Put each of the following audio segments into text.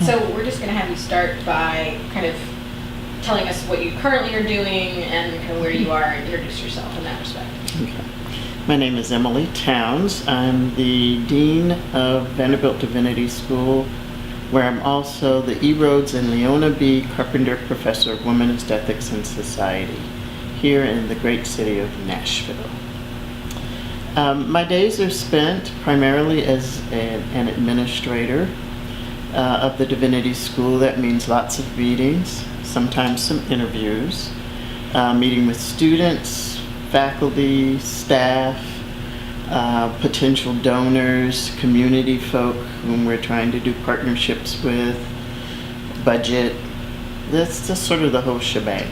So we're just going to have you start by kind of telling us what you currently are doing and kind of where you are, and introduce yourself in that respect. Okay. My name is Emilie Towns. I'm the Dean of Vanderbilt Divinity School, where I'm also the E. Rhodes and Leona B. Carpenter Professor of Womanist Ethics and Society here in the great city of Nashville. My days are spent primarily as an administrator of the Divinity School. That means lots of meetings, sometimes some interviews, meeting with students, faculty, staff, potential donors, community folk whom we're trying to do partnerships with, budget. That's just sort of the whole shebang.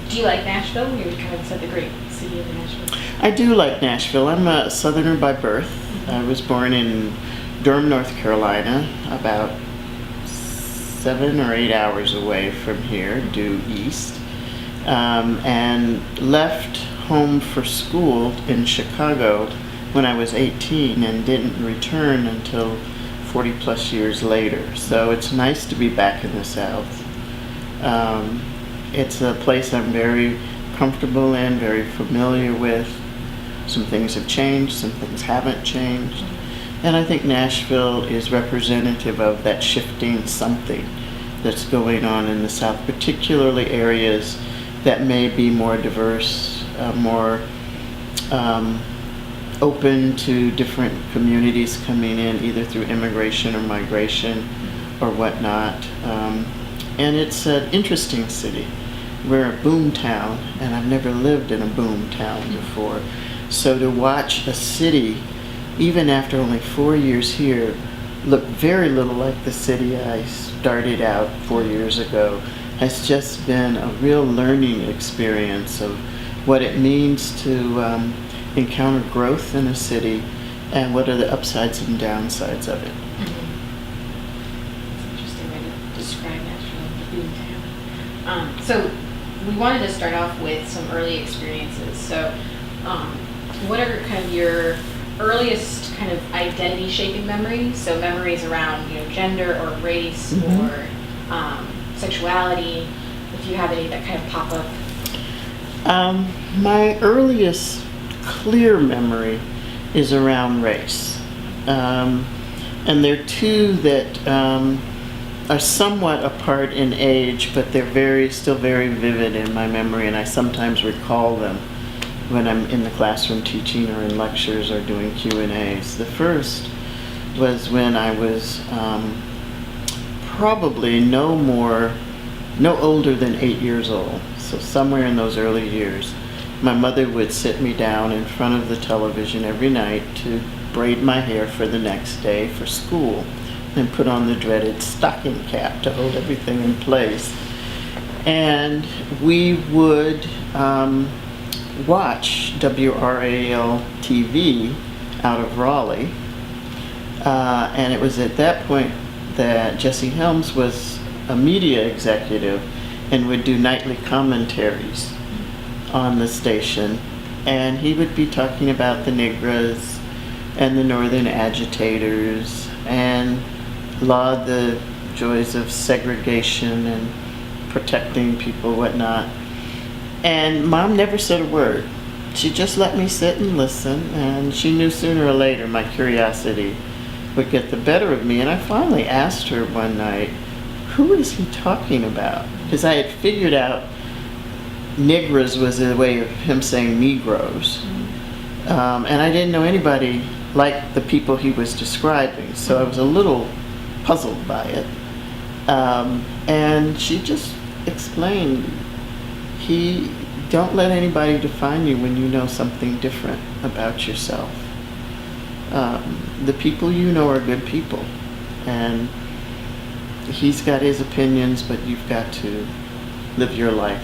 Do you like Nashville? You kind of said the great city of Nashville. I do like Nashville. I'm a Southerner by birth. I was born in Durham, North Carolina, about 7 or 8 hours away from here, due east, and left home for school in Chicago when I was 18 and didn't return until 40 plus years later. So it's nice to be back in the South. It's a place I'm very comfortable in, very familiar with. Some things have changed, some things haven't changed. And I think Nashville is representative of that shifting something that's going on in the South, particularly areas that may be more diverse, more open to different communities coming in, either through immigration or migration or whatnot. And it's an interesting city. We're a boom town, and I've never lived in a boom town before. So to watch a city, even after only 4 years here, look very little like the city I started out 4 years ago has just been a real learning experience of what it means to encounter growth in a city and what are the upsides and downsides of it. It's an interesting way to describe Nashville, the boom town. So we wanted to start off with some early experiences. So what are kind of your earliest kind of identity shaping memories? So memories around, gender or race or sexuality, if you have any that kind of pop up. My earliest clear memory is around race. And there are two that are somewhat apart in age, but they're still very vivid in my memory, and I sometimes recall them when I'm in the classroom teaching or in lectures or doing Q&As. The first was when I was probably no older than 8 years old, so somewhere in those early years. My mother would sit me down in front of the television every night to braid my hair for the next day for school and put on the dreaded stocking cap to hold everything in place. And we would watch WRAL TV out of Raleigh, and it was at that point that Jesse Helms was a media executive and would do nightly commentaries on the station, and he would be talking about the Negras and the Northern agitators and laud the joys of segregation and protecting people, whatnot. And Mom never said a word. She just let me sit and listen, and she knew sooner or later my curiosity would get the better of me. And I finally asked her one night, who is he talking about? Because I had figured out Negras was a way of him saying Negroes. And I didn't know anybody like the people he was describing, so I was a little puzzled by it. And she just explained, don't let anybody define you when you know something different about yourself. The people you know are good people, and he's got his opinions, but you've got to live your life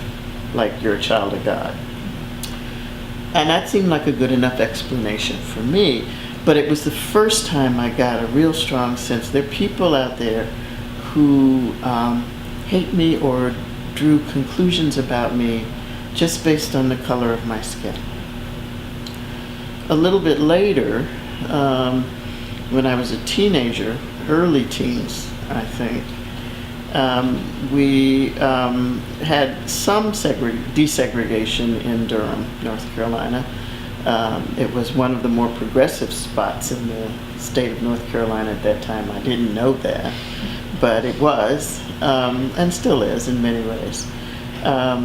like you're a child of God. And that seemed like a good enough explanation for me, but it was the first time I got a real strong sense there are people out there who hate me or drew conclusions about me just based on the color of my skin. A little bit later, when I was a teenager, early teens, I think, we had some desegregation in Durham, North Carolina. It was one of the more progressive spots in the state of North Carolina at that time. I didn't know that, but it was, and still is in many ways. I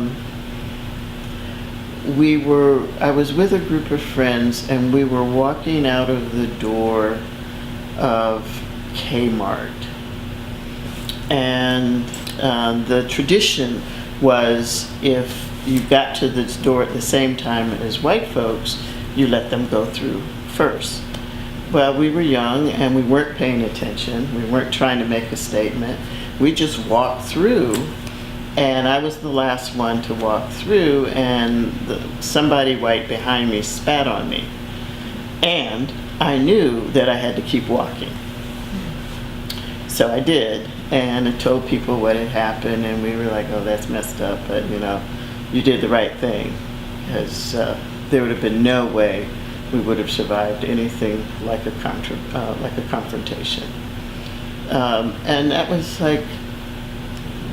was with a group of friends, and we were walking out of the door of Kmart. And the tradition was, if you got to the door at the same time as white folks, you let them go through first. Well, we were young and we weren't paying attention. We weren't trying to make a statement. We just walked through, and I was the last one to walk through, and somebody white behind me spat on me. And I knew that I had to keep walking. So I did, and I told people what had happened, and we were like, oh, that's messed up, but you did the right thing, because there would have been no way we would have survived anything like a confrontation. And that was like,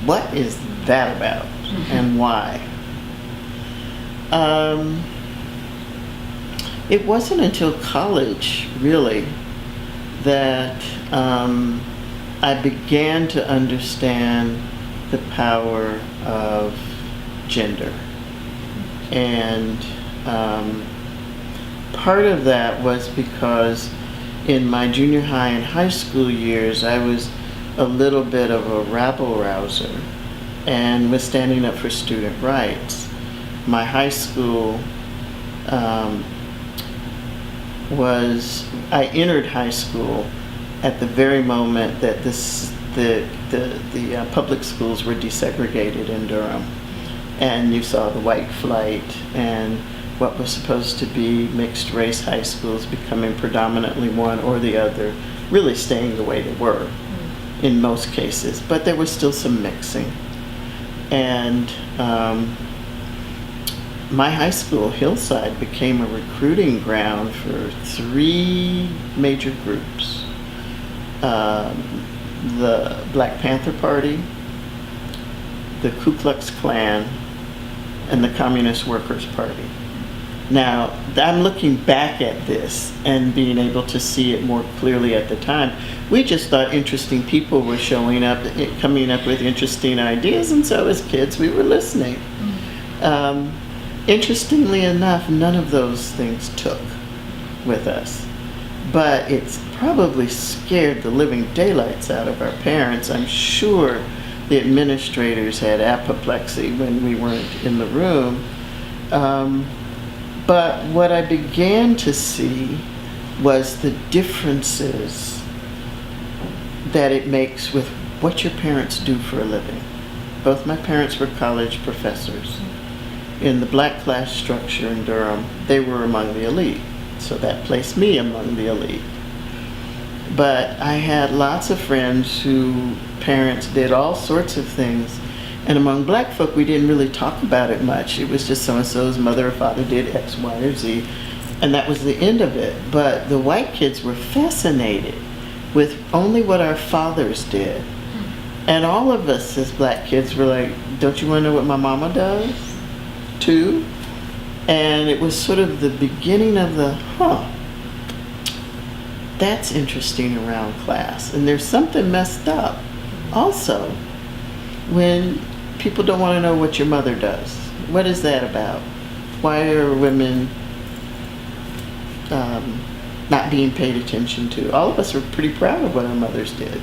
what is that about, and why? It wasn't until college, really, that I began to understand the power of gender. And part of that was because in my junior high and high school years, I was a little bit of a rabble-rouser and was standing up for student rights. My high school I entered high school at the very moment that the public schools were desegregated in Durham, and you saw the white flight and what was supposed to be mixed race high schools becoming predominantly one or the other, really staying the way they were in most cases, but there was still some mixing. And my high school, Hillside, became a recruiting ground for 3 major groups. The Black Panther Party, the Ku Klux Klan, and the Communist Workers' Party. Now, I'm looking back at this and being able to see it more clearly at the time. We just thought interesting people were showing up, coming up with interesting ideas, and so as kids we were listening. Interestingly enough, none of those things took with us. But it's probably scared the living daylights out of our parents. I'm sure the administrators had apoplexy when we weren't in the room. But what I began to see was the differences that it makes with what your parents do for a living. Both my parents were college professors. In the black class structure in Durham, they were among the elite. So that placed me among the elite. But I had lots of friends whose parents did all sorts of things. And among black folk, we didn't really talk about it much. It was just so-and-so's mother or father did X, Y, or Z. And that was the end of it. But the white kids were fascinated with only what our fathers did. And all of us as black kids were like, don't you want to know what my mama does too? And it was sort of the beginning of that's interesting around class. And there's something messed up also when people don't want to know what your mother does. What is that about? Why are women not being paid attention to? All of us were pretty proud of what our mothers did.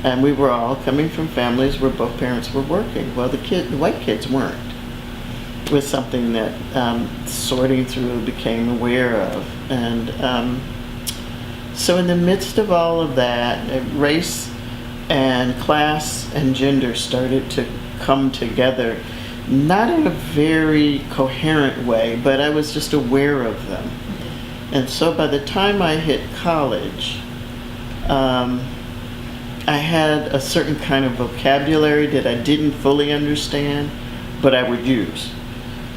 And we were all coming from families where both parents were working. Well, the white kids weren't. It was something that sorting through became aware of. And so in the midst of all of that, race and class and gender started to come together, not in a very coherent way, but I was just aware of them. And so by the time I hit college, I had a certain kind of vocabulary that I didn't fully understand, but I would use.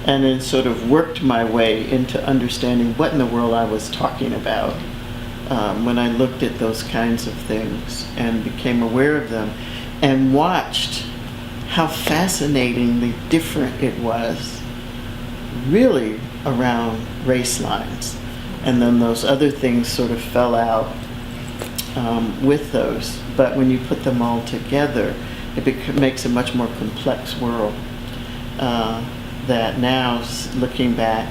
And then sort of worked my way into understanding what in the world I was talking about. when I looked at those kinds of things and became aware of them and watched how fascinatingly different it was really around race lines. And then those other things sort of fell out with those. But when you put them all together, it makes a much more complex world that now, looking back,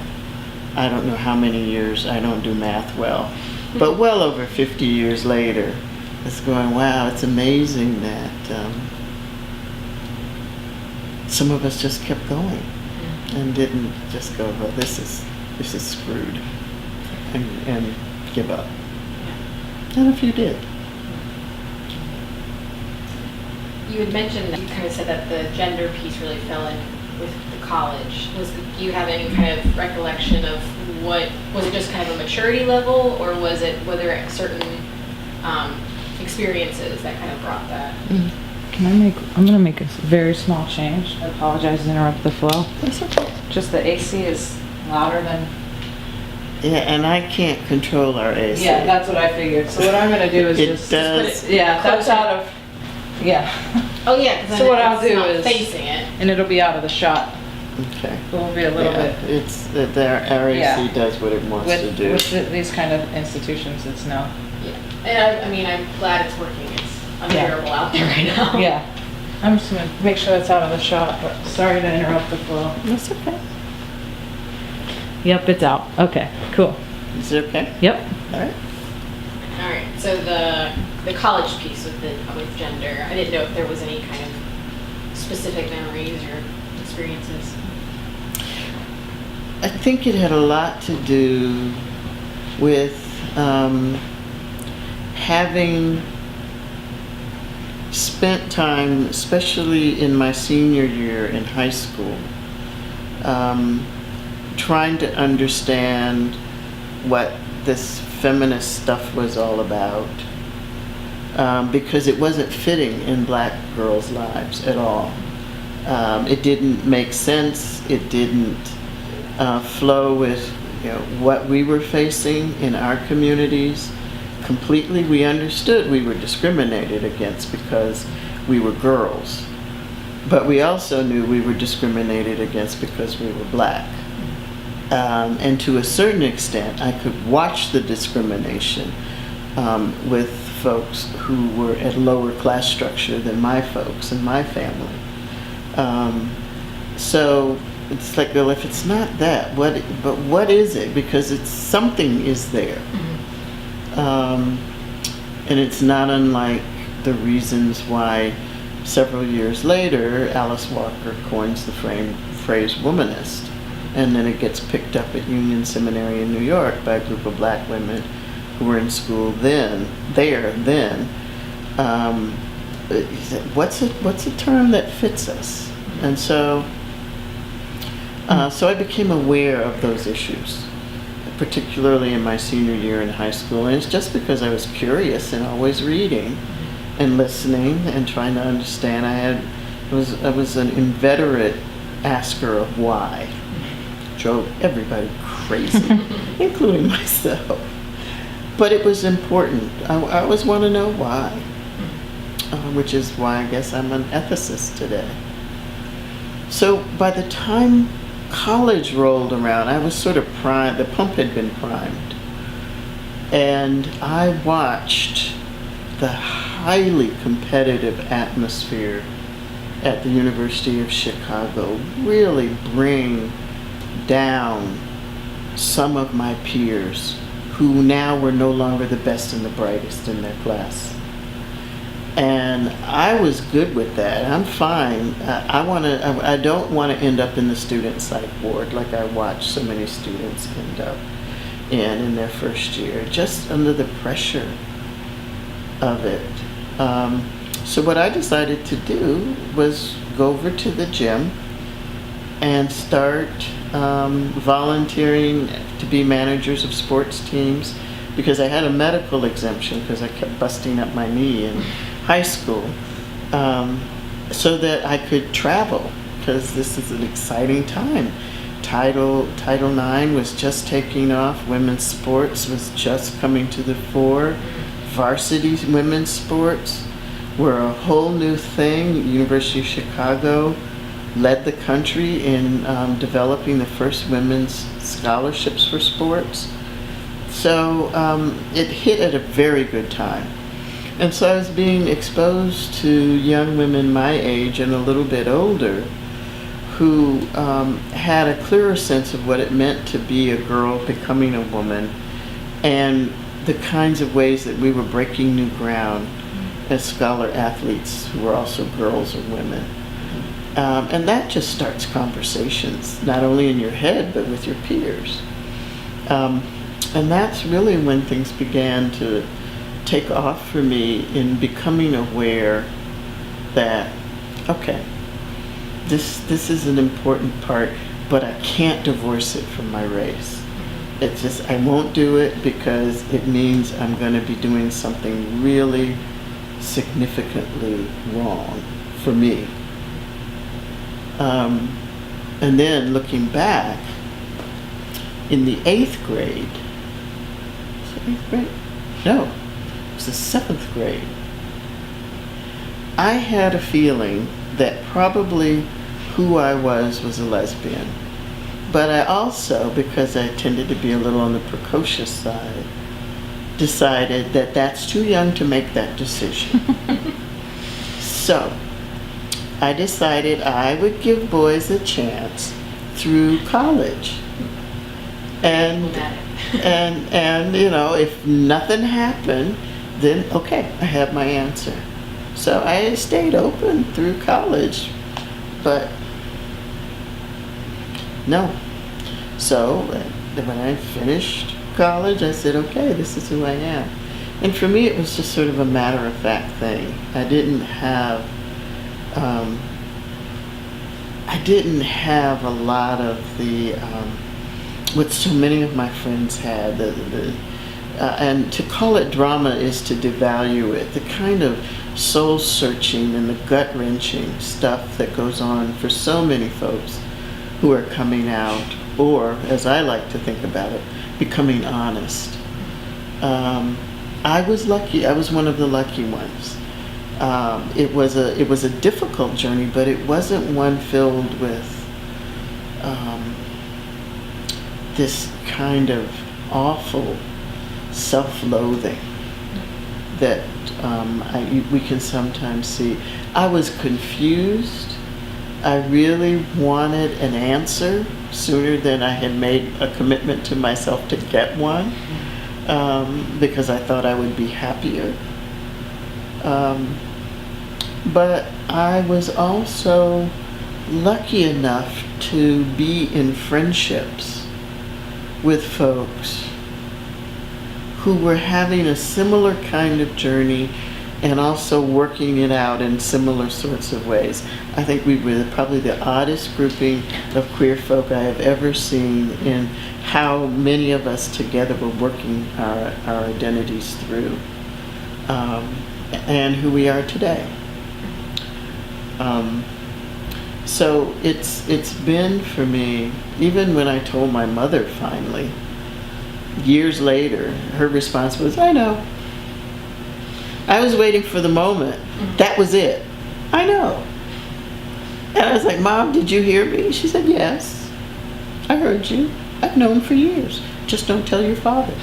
I don't know how many years, I don't do math well, but well over 50 years later, it's going, wow, it's amazing that some of us just kept going and didn't just go, well, this is screwed, and give up. And a few did. You had mentioned, you kind of said that the gender piece really fell in with the college. Do you have any kind of recollection of was it just kind of a maturity level, or were there certain experiences that kind of brought that? I'm going to make a very small change. I apologize to interrupt the flow. That's okay. Just the AC is louder than... Yeah, and I can't control our AC. Yeah, that's what I figured. So what I'm going to do is It just... does. Yeah, that's out of... Yeah. Oh yeah, because So what I'll do not is... facing it. And it'll be out of the shot. Okay. It will be a little Yeah, bit... it's that our AC Yeah. does what it wants to do. With these kind of institutions, it's no. Yeah, and I mean, I'm glad it's working. It's unbearable out there right now. Yeah. I'm just going to make sure that's out of the shot, but sorry to interrupt the flow. That's okay. Yep, it's out. Okay, cool. Is it okay? Yep. All right. All right. So the college piece with gender, I didn't know if there was any kind of specific memories or experiences. I think it had a lot to do with having spent time, especially in my senior year in high school, trying to understand what this feminist stuff was all about, because it wasn't fitting in black girls' lives at all. It didn't make sense. It didn't flow with what we were facing in our communities. Completely, we understood we were discriminated against because we were girls, but we also knew we were discriminated against because we were black. And to a certain extent, I could watch the discrimination with folks who were at lower class structure than my folks and my family. So it's like, well, if it's not that, what is it? Because something is there. And it's not unlike the reasons why several years later Alice Walker coins the phrase womanist, and then it gets picked up at Union Seminary in New York by a group of black women who were in school then. What's a term that fits us? And so I became aware of those issues, particularly in my senior year in high school. And it's just because I was curious and always reading and listening and trying to understand. I was an inveterate asker of why. Drove everybody crazy, including myself. But it was important. I always want to know why, which is why I guess I'm an ethicist today. So by the time college rolled around, I was sort of primed, the pump had been primed. And I watched the highly competitive atmosphere at the University of Chicago really bring down some of my peers who now were no longer the best and the brightest in their class. And I was good with that. I'm fine. I don't want to end up in the student psych ward like I watched so many students end up in their first year, just under the pressure of it. So what I decided to do was go over to the gym and start volunteering to be managers of sports teams, because I had a medical exemption because I kept busting up my knee in high school, so that I could travel, because this is an exciting time Title IX was just taking off. Women's sports was just coming to the fore. Varsity women's sports were a whole new thing. University of Chicago led the country in developing the first women's scholarships for sports. So it hit at a very good time. And so I was being exposed to young women my age and a little bit older who had a clearer sense of what it meant to be a girl becoming a woman, and the kinds of ways that we were breaking new ground as scholar athletes who were also girls or women. And that just starts conversations, not only in your head, but with your peers. And that's really when things began to take off for me in becoming aware that, okay, this is an important part, but I can't divorce it from my race. It's just, I won't do it because it means I'm going to be doing something really significantly wrong for me. And then looking back, in the 8th grade, was it 8th grade? No, it was the 7th grade. I had a feeling that probably who I was a lesbian. But I also, because I tended to be a little on the precocious side, decided that that's too young to make that decision. So I decided I would give boys a chance through college. And you know, if nothing happened, then okay, I have my answer. So I stayed open through college, but no. So when I finished college, I said, okay, this is who I am. And for me, it was just sort of a matter-of-fact thing. I didn't have a lot of the what so many of my friends had. And to call it drama is to devalue it. The kind of soul-searching and the gut-wrenching stuff that goes on for so many folks who are coming out, or, as I like to think about it, becoming honest. I was lucky. I was one of the lucky ones. It was a difficult journey, but it wasn't one filled with this kind of awful self-loathing that we can sometimes see. I was confused. I really wanted an answer sooner than I had made a commitment to myself to get one, because I thought I would be happier. But I was also lucky enough to be in friendships with folks who were having a similar kind of journey and also working it out in similar sorts of ways. I think we were probably the oddest grouping of queer folk I have ever seen in how many of us together were working our identities through, and who we are today. So it's been for me, even when I told my mother finally, years later, her response was, I know. I was waiting for the moment. That was it. I know. And I was like, Mom, did you hear me? She said, yes. I heard you. I've known for years. Just don't tell your father.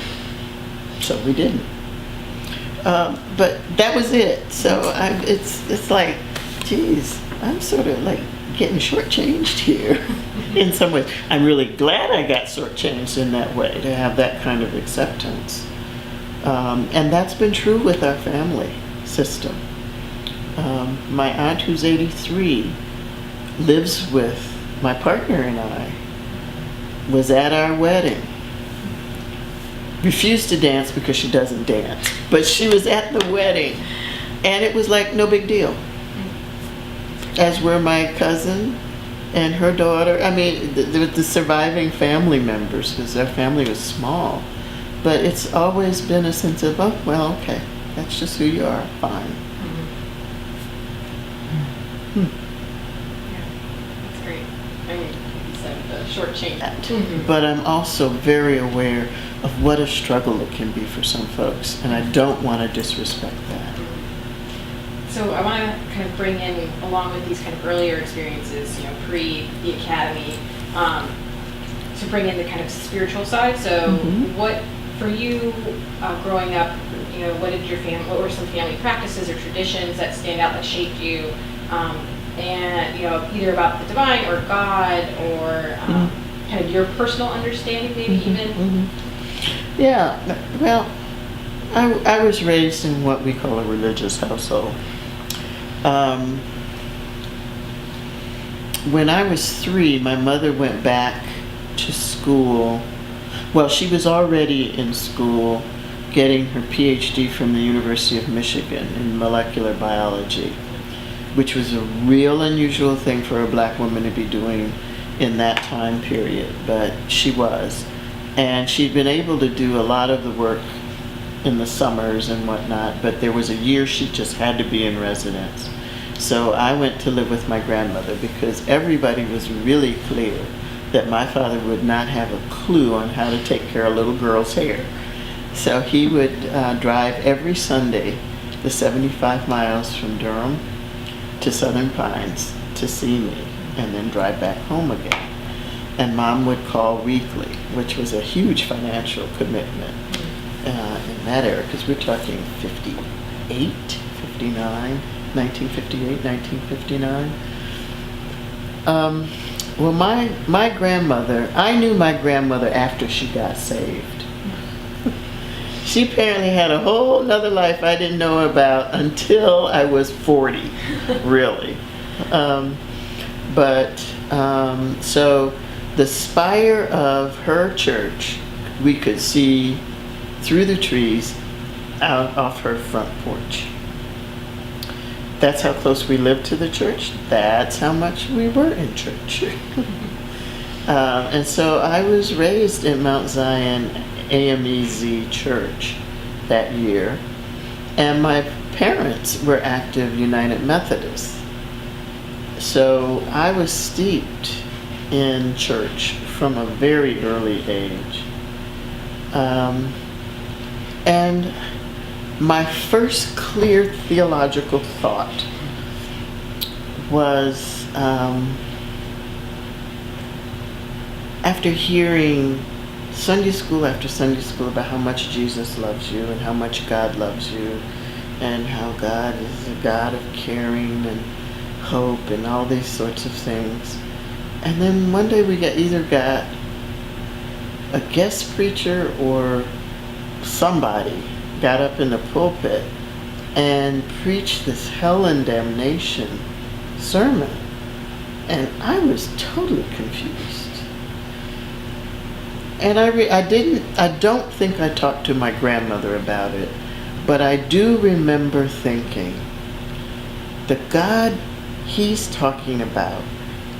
So we didn't. But that was it. So it's like, geez, I'm sort of like getting shortchanged here in some ways. I'm really glad I got shortchanged in that way, to have that kind of acceptance. And that's been true with our family system. My aunt, who's 83, lives with my partner and I, was at our wedding. Refused to dance because she doesn't dance, but she was at the wedding, and it was like no big deal. As were my cousin and her daughter. I mean, the surviving family members, because our family was small. But it's always been a sense of, oh, well, okay, that's just who you are, fine. Yeah, that's great. I mean, like you said, shortchange. But I'm also very aware of what a struggle it can be for some folks, and I don't want to disrespect that. So I want to kind of bring in, along with these kind of earlier experiences, pre the academy, to bring in the kind of spiritual side. So what, for you, growing up, what were some family practices or traditions that stand out that shaped you? And either about the divine or God or kind of your personal understanding, maybe even. Yeah, well, I was raised in what we call a religious household. When I was 3, my mother went back to school. Well, she was already in school getting her PhD from the University of Michigan in molecular biology, which was a real unusual thing for a black woman to be doing in that time period, but she was. And she'd been able to do a lot of the work in the summers and whatnot, but there was a year she just had to be in residence. So I went to live with my grandmother because everybody was really clear that my father would not have a clue on how to take care of little girls' hair. So he would drive every Sunday the 75 miles from Durham to Southern Pines to see me and then drive back home again. And Mom would call weekly, which was a huge financial commitment in that era, because we're talking 58, 59, 1958, 1959. Well, my grandmother, I knew my grandmother after she got saved. She apparently had a whole nother life I didn't know about until I was 40, really. So the spire of her church, we could see through the trees out off her front porch. That's how close we lived to the church. That's how much we were in church. And so I was raised in Mount Zion AMEZ Church that year. And my parents were active United Methodists. So I was steeped in church from a very early age. And my first clear theological thought was after hearing Sunday school after Sunday school about how much Jesus loves you and how much God loves you and how God is a God of caring and hope and all these sorts of things. And then one day we either got a guest preacher or somebody got up in the pulpit and preached this hell and damnation sermon. And I was totally confused. And I don't think I talked to my grandmother about it, but I do remember thinking, the God he's talking about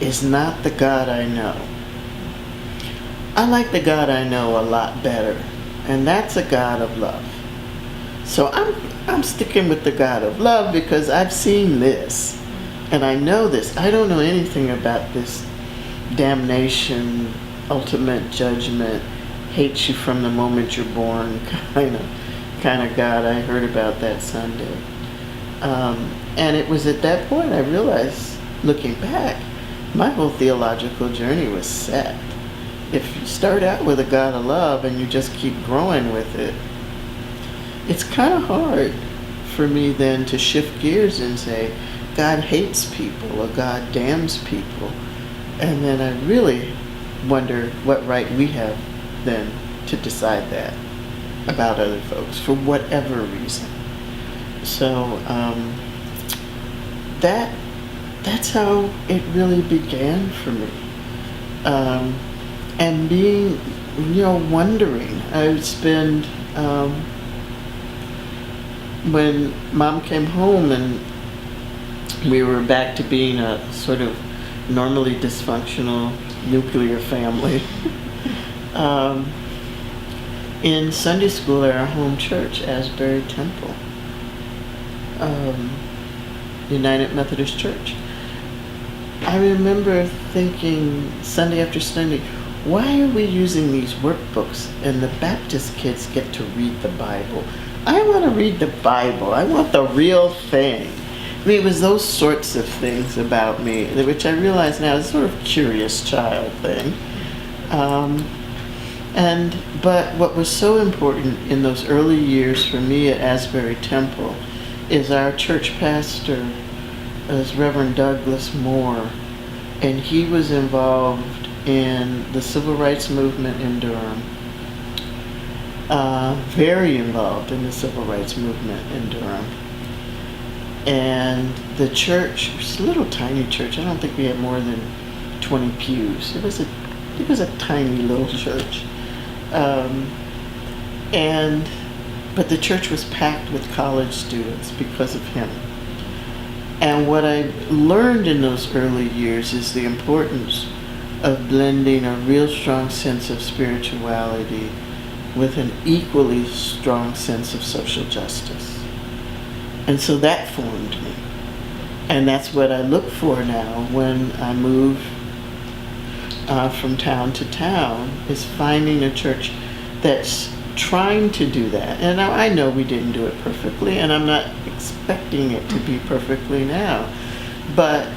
is not the God I know. I like the God I know a lot better, and that's a God of love. So I'm sticking with the God of love because I've seen this, and I know this. I don't know anything about this damnation, ultimate judgment, hates you from the moment you're born kind of God I heard about that Sunday. And it was at that point I realized, looking back, my whole theological journey was set. If you start out with a God of love and you just keep growing with it, it's kind of hard for me then to shift gears and say, God hates people or God damns people. And then I really wonder what right we have then to decide that about other folks for whatever reason. So that's how it really began for me. And being, wondering. I would spend, when Mom came home and we were back to being a sort of normally dysfunctional nuclear family, in Sunday school at our home church, Asbury Temple, United Methodist Church. I remember thinking Sunday after Sunday, why are we using these workbooks and the Baptist kids get to read the Bible? I want to read the Bible. I want the real thing. I mean, it was those sorts of things about me, which I realize now is sort of curious child thing. But what was so important in those early years for me at Asbury Temple is our church pastor is Reverend Douglas Moore, and he was involved in the civil rights movement in Durham. Very involved in the civil rights movement in Durham. And the church was a little tiny church. I don't think we had more than 20 pews. It was a tiny little church. But the church was packed with college students because of him. And what I learned in those early years is the importance of blending a real strong sense of spirituality with an equally strong sense of social justice. And so that formed me. And that's what I look for now when I move from town to town, is finding a church that's trying to do that. And now I know we didn't do it perfectly, and I'm not expecting it to be perfectly now. But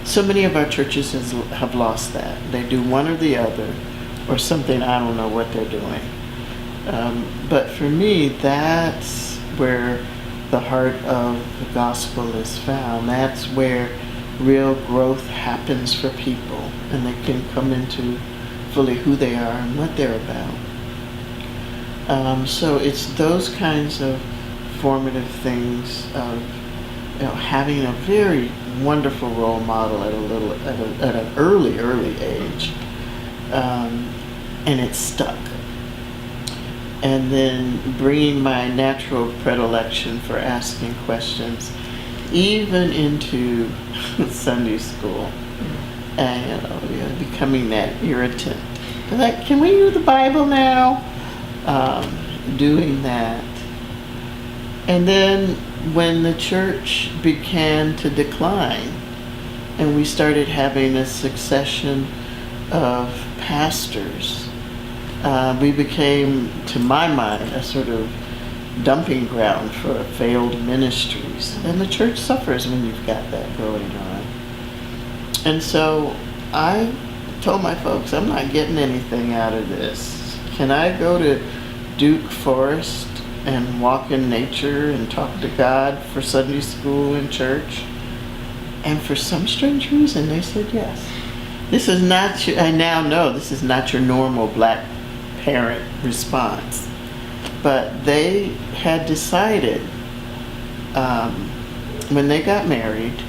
so many of our churches have lost that. They do one or the other, or something, I don't know what they're doing. But for me, that's where the heart of the gospel is found. That's where real growth happens for people, and they can come into fully who they are and what they're about. So it's those kinds of formative things of having a very wonderful role model at an early age, and it stuck. And then bringing my natural predilection for asking questions, even into Sunday school, and becoming that irritant. Like, can we use the Bible now? Doing that. And then when the church began to decline, and we started having a succession of pastors, we became, to my mind, a sort of dumping ground for failed ministries. And the church suffers when you've got that going on. And so I told my folks, I'm not getting anything out of this. Can I go to Duke Forest and walk in nature and talk to God for Sunday school and church? And for some strange reason, they said yes. This is not, I now know this is not your normal black parent response. But they had decided, when they got married,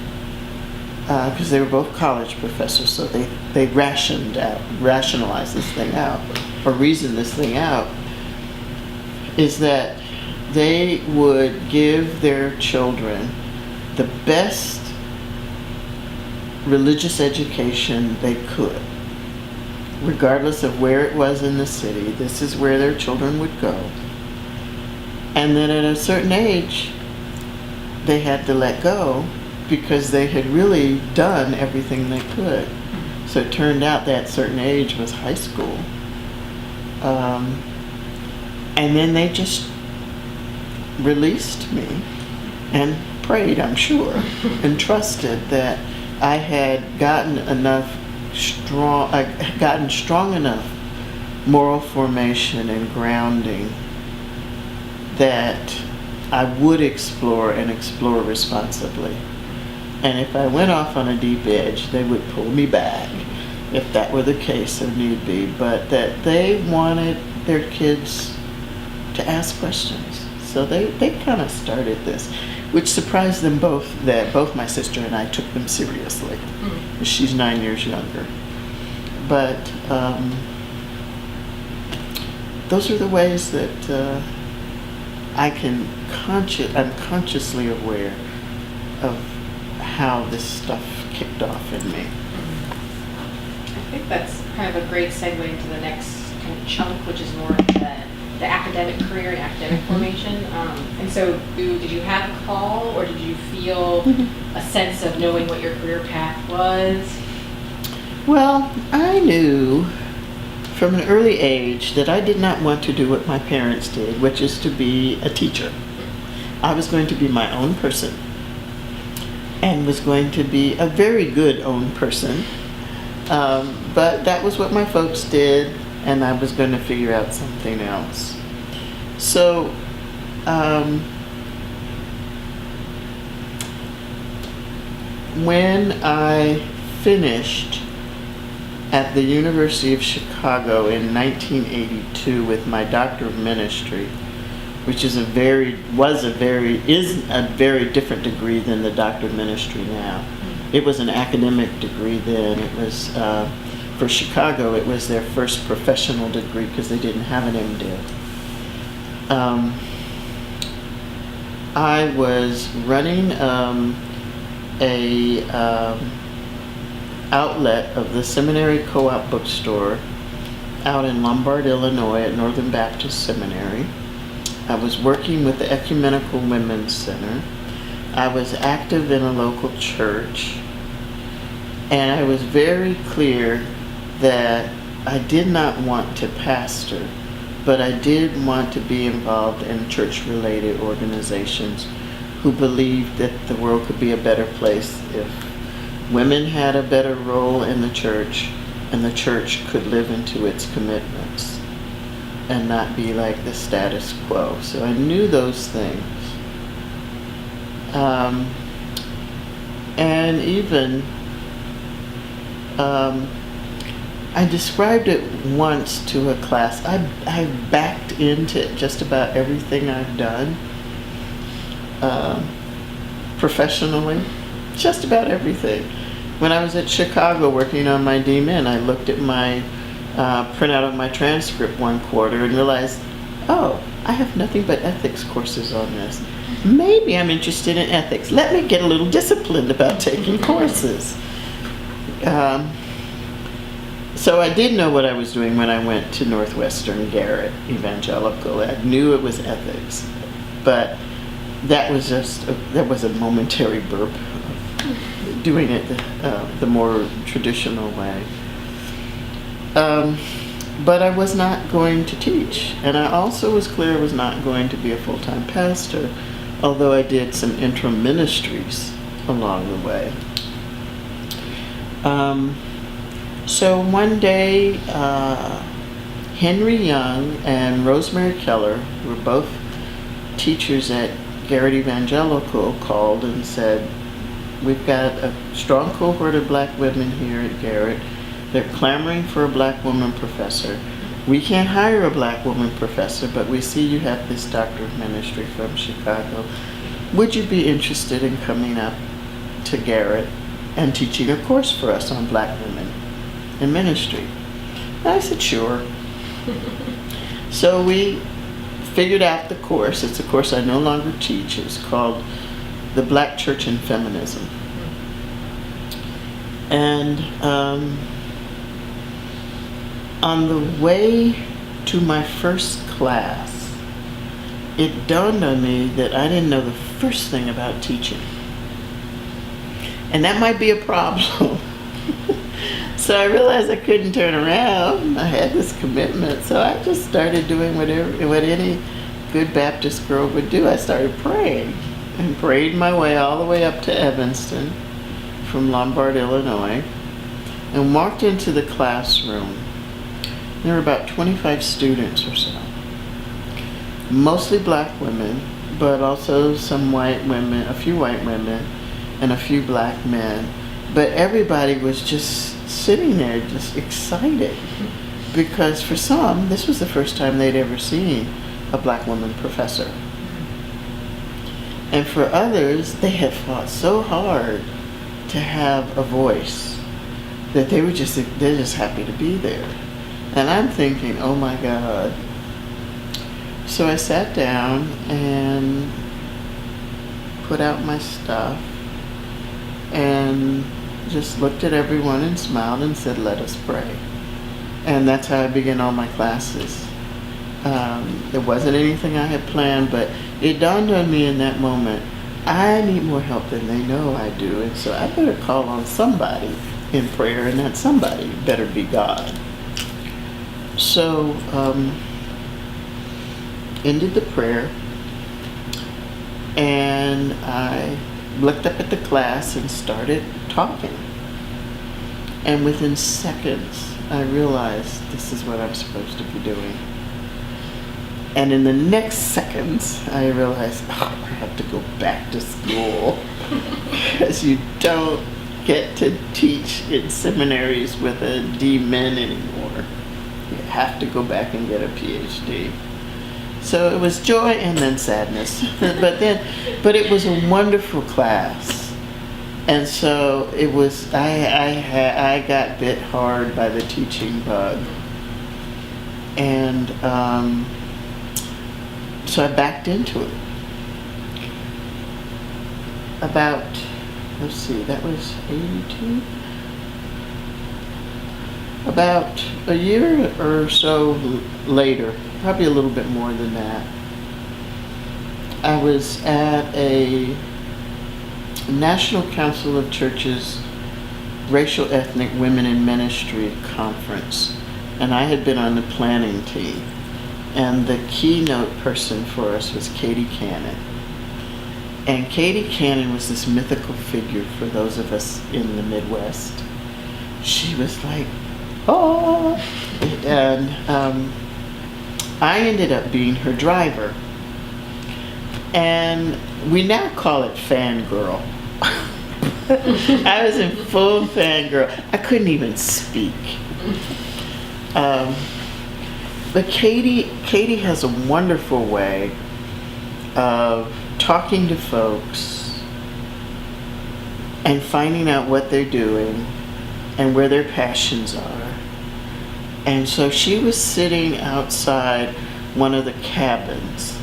because they were both college professors, so they rationalized this thing out, or reasoned this thing out, is that they would give their children the best religious education they could, regardless of where it was in the city. This is where their children would go. And then at a certain age, they had to let go because they had really done everything they could. So it turned out that certain age was high school. And then they just released me and prayed, I'm sure, and trusted that I had gotten strong enough moral formation and grounding that I would explore responsibly. And if I went off on a deep edge, they would pull me back if that were the case or need be. But that they wanted their kids to ask questions. So they kind of started this, which surprised them both, that both my sister and I took them seriously. She's 9 years younger. But those are the ways that I'm consciously aware of how this stuff kicked off in me. I think that's kind of a great segue into the next kind of chunk, which is more of the the academic career and academic formation. And so, did you have a call, or did you feel a sense of knowing what your career path was? Well, I knew from an early age that I did not want to do what my parents did, which is to be a teacher. I was going to be my own person, and was going to be a very good own person. But that was what my folks did, and I was going to figure out something else. So, when I finished at the University of Chicago in 1982 with my Doctor of Ministry, which is a very different degree than the Doctor of Ministry now. It was an academic degree then. It was, for Chicago, it was their first professional degree because they didn't have an MDiv. I was running a outlet of the Seminary Co-op bookstore out in Lombard, Illinois at Northern Baptist Seminary. I was working with the Ecumenical Women's Center. I was active in a local church, and I was very clear that I did not want to pastor, but I did want to be involved in church-related organizations who believed that the world could be a better place if women had a better role in the church and the church could live into its commitments and not be like the status quo. So I knew those things. And even I described it once to a class. I backed into just about everything I've done professionally, just about everything. When I was at Chicago working on my DMin, I looked at my printout of my transcript one quarter and realized, oh, I have nothing but ethics courses on this. Maybe I'm interested in ethics. Let me get a little disciplined about taking courses. So I did know what I was doing when I went to Northwestern Garrett Evangelical. I knew it was ethics, but that was a momentary burp of doing it the more traditional way. But I was not going to teach, and I also was clear I was not going to be a full-time pastor, although I did some interim ministries along the way. So one day, Henry Young and Rosemary Keller, who were both teachers at Garrett Evangelical, called and said, we've got a strong cohort of black women here at Garrett. They're clamoring for a black woman professor. We can't hire a black woman professor, but we see you have this Doctor of Ministry from Chicago. Would you be interested in coming up to Garrett and teaching a course for us on black women in ministry? And I said, sure. So we figured out the course. It's a course I no longer teach. It's called The Black Church and Feminism. And on the way to my first class, it dawned on me that I didn't know the first thing about teaching. And that might be a problem. So I realized I couldn't turn around. I had this commitment. So I just started doing what any good Baptist girl would do. I started praying and prayed my way all the way up to Evanston from Lombard, Illinois, and walked into the classroom. There were about 25 students or so, mostly black women, but also some white women, a few white women, and a few black men. But everybody was just sitting there just excited because for some, this was the first time they'd ever seen a black woman professor. And for others, they had fought so hard to have a voice that they're just happy to be there. And I'm thinking, oh my God. So I sat down and put out my stuff and just looked at everyone and smiled and said, let us pray. And that's how I begin all my classes. There wasn't anything I had planned, but it dawned on me in that moment, I need more help than they know I do, and so I better call on somebody in prayer, and that somebody better be God. So, ended the prayer, and I looked up at the class and started talking. And within seconds, I realized this is what I'm supposed to be doing. And in the next seconds, I realized, I have to go back to school. Because you don't get to teach in seminaries with a D-Min anymore. You have to go back and get a PhD. So it was joy and then sadness. but it was a wonderful class. And so it was, I got bit hard by the teaching bug. And so I backed into it. About, let's see, that was 82? About a year or so later, probably a little bit more than that, I was at a National Council of Churches Racial Ethnic Women in Ministry conference, and I had been on the planning team, and the keynote person for us was Katie Cannon. And Katie Cannon was this mythical figure for those of us in the Midwest. She was like, oh, and I ended up being her driver. And we now call it fangirl. I was in full fangirl. I couldn't even speak. But Katie has a wonderful way of talking to folks and finding out what they're doing and where their passions are. And so she was sitting outside one of the cabins,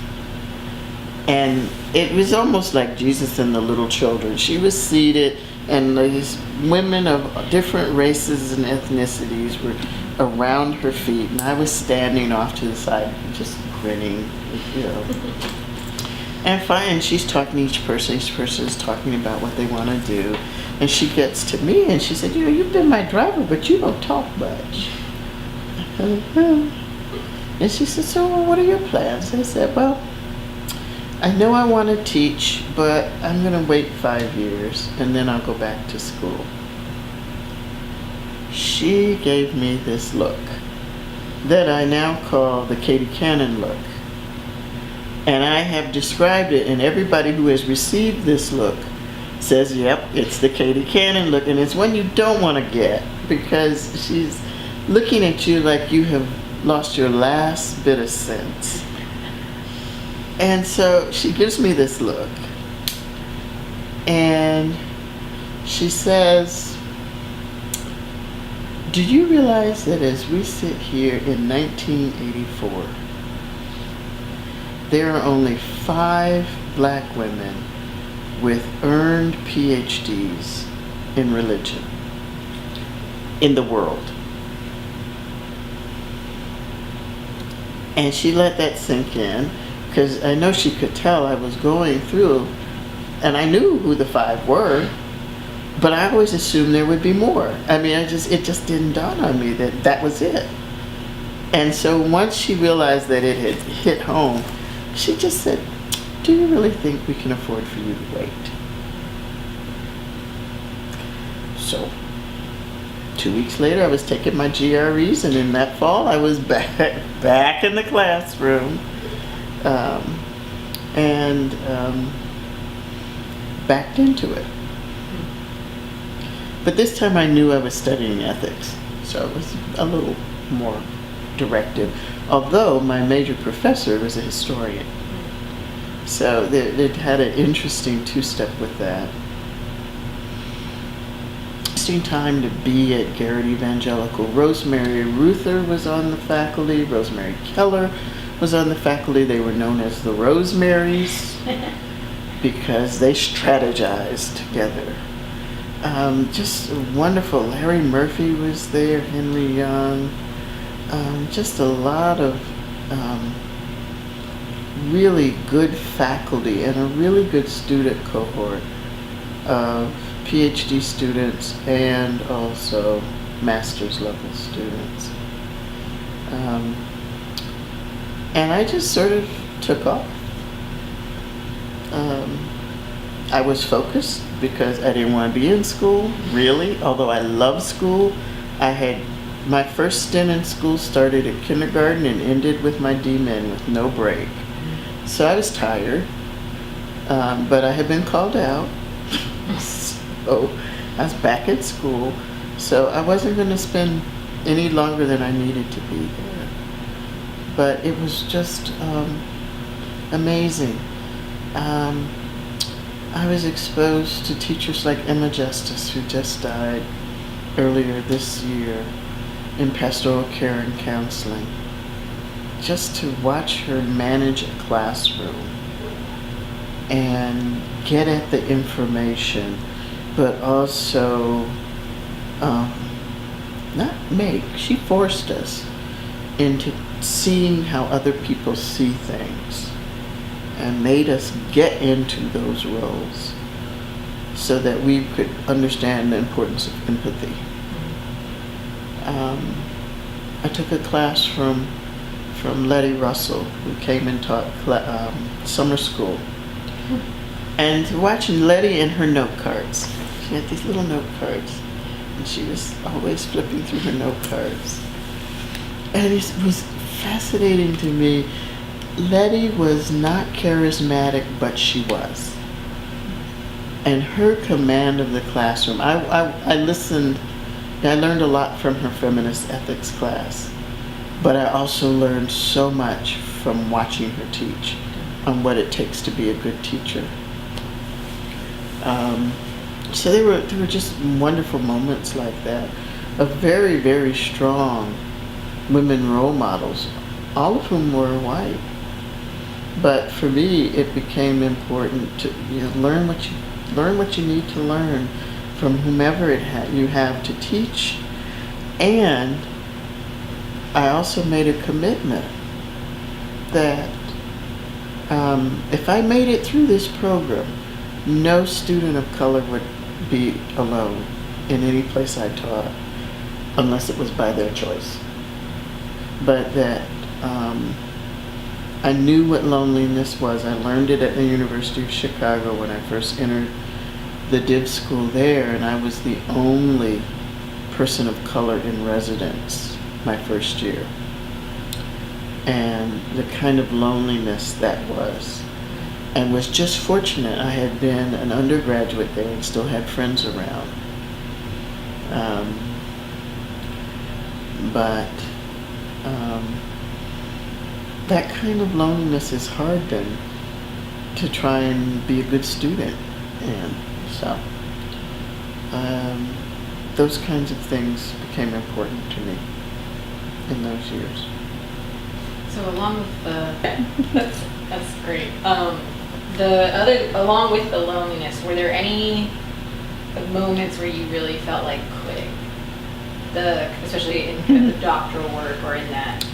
and it was almost like Jesus and the little children. She was seated, and these women of different races and ethnicities were around her feet, and I was standing off to the side just grinning, you know. And fine, she's talking to each person is talking about what they want to do. And she gets to me and she said, you know, you've been my driver, but you don't talk much. And she said, so what are your plans? I said, well, I know I want to teach, but I'm going to wait 5 years and then I'll go back to school. She gave me this look that I now call the Katie Cannon look. And I have described it, and everybody who has received this look says, yep, it's the Katie Cannon look. And it's one you don't want to get, because she's looking at you like you have lost your last bit of sense. And so she gives me this look, and she says, do you realize that as we sit here in 1984, there are only 5 black women with earned PhDs in religion in the world? And she let that sink in, because I know she could tell I was going through, and I knew who the 5 were, but I always assumed there would be more. I mean, it just didn't dawn on me that that was it. And so once she realized that it had hit home, she just said, do you really think we can afford for you to wait? So 2 weeks later, I was taking my GREs, and in that fall, I was back in the classroom, and backed into it. But this time I knew I was studying ethics, so it was a little more directive, although my major professor was a historian. So it had an interesting two-step with that. Interesting time to be at Garrett Evangelical. Rosemary Ruther was on the faculty. Rosemary Keller was on the faculty. They were known as the Rosemarys because they strategized together. Just wonderful. Larry Murphy was there, Henry Young. Just a lot of um, really good faculty and a really good student cohort of PhD students and also master's level students. And I just sort of took off. I was focused because I didn't want to be in school, really, although I love school. My first stint in school started at kindergarten and ended with my D-Min with no break. So I was tired, but I had been called out. So I was back at school, so I wasn't going to spend any longer than I needed to be there. But it was just amazing. I was exposed to teachers like Emma Justice, who just died earlier this year, in pastoral care and counseling. Just to watch her manage a classroom and get at the information, but also she forced us into seeing how other people see things and made us get into those roles so that we could understand the importance of empathy. I took a class from Letty Russell, who came and taught summer school. And watching Letty and her note cards. She had these little note cards, and she was always flipping through her note cards. And it was fascinating to me. Letty was not charismatic, but she was. And her command of the classroom, I listened, I learned a lot from her feminist ethics class, but I also learned so much from watching her teach on what it takes to be a good teacher. So there were just wonderful moments like that of very, very strong women role models, all of whom were white. But for me, it became important to learn what you need to learn from whomever you have to teach. And I also made a commitment that if I made it through this program, no student of color would be alone in any place I taught, unless it was by their choice. But that I knew what loneliness was. I learned it at the University of Chicago when I first entered the Div school there, and I was the only person of color in residence my first year. And the kind of loneliness that was. And was just fortunate I had been an undergraduate there and still had friends around. That kind of loneliness is hard then to try and be a good student. And so those kinds of things became important to me in those years. So along with that's great. Along with the loneliness, were there any moments where you really felt like quitting? Especially in kind of the doctoral work or in that?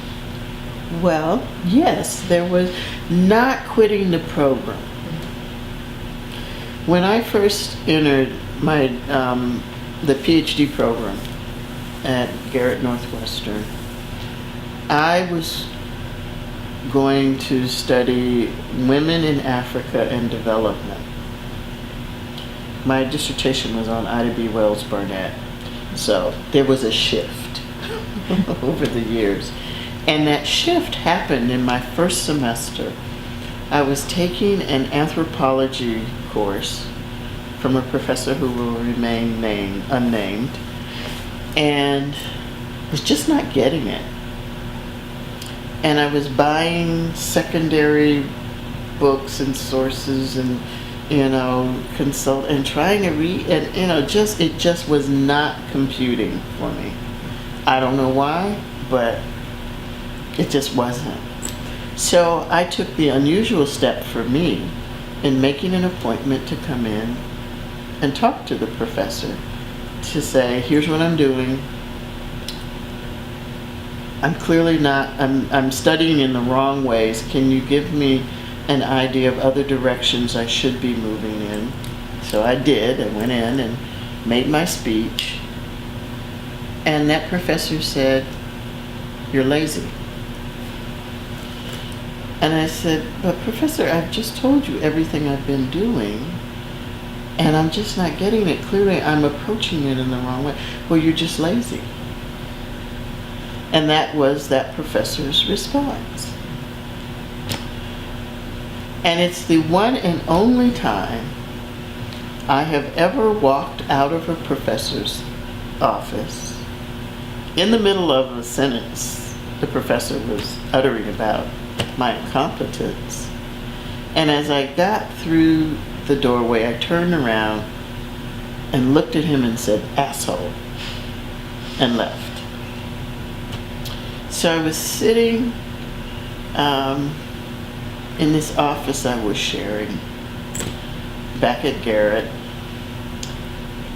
Well, yes, there was not quitting the program. When I first entered the PhD program at Garrett Northwestern, I was going to study women in Africa and development. My dissertation was on Ida B. Wells Barnett, so there was a shift over the years. And that shift happened in my first semester. I was taking an anthropology course from a professor who will remain unnamed, and was just not getting it. And I was buying secondary books and sources and consult and trying to read, and it just was not computing for me. I don't know why, but it just wasn't. So I took the unusual step for me in making an appointment to come in and talk to the professor to say, here's what I'm doing. I'm clearly not, I'm studying in the wrong ways. Can you give me an idea of other directions I should be moving in? So I did. I went in and made my speech. And that professor said, "You're lazy." And I said, "But Professor, I've just told you everything I've been doing, and I'm just not getting it. Clearly, I'm approaching it in the wrong way." "Well, you're just lazy." And that was that professor's response. And it's the one and only time I have ever walked out of a professor's office in the middle of a sentence the professor was uttering about my incompetence. And as I got through the doorway, I turned around and looked at him and said, "Asshole," and left. So I was sitting in this office I was sharing back at Garrett,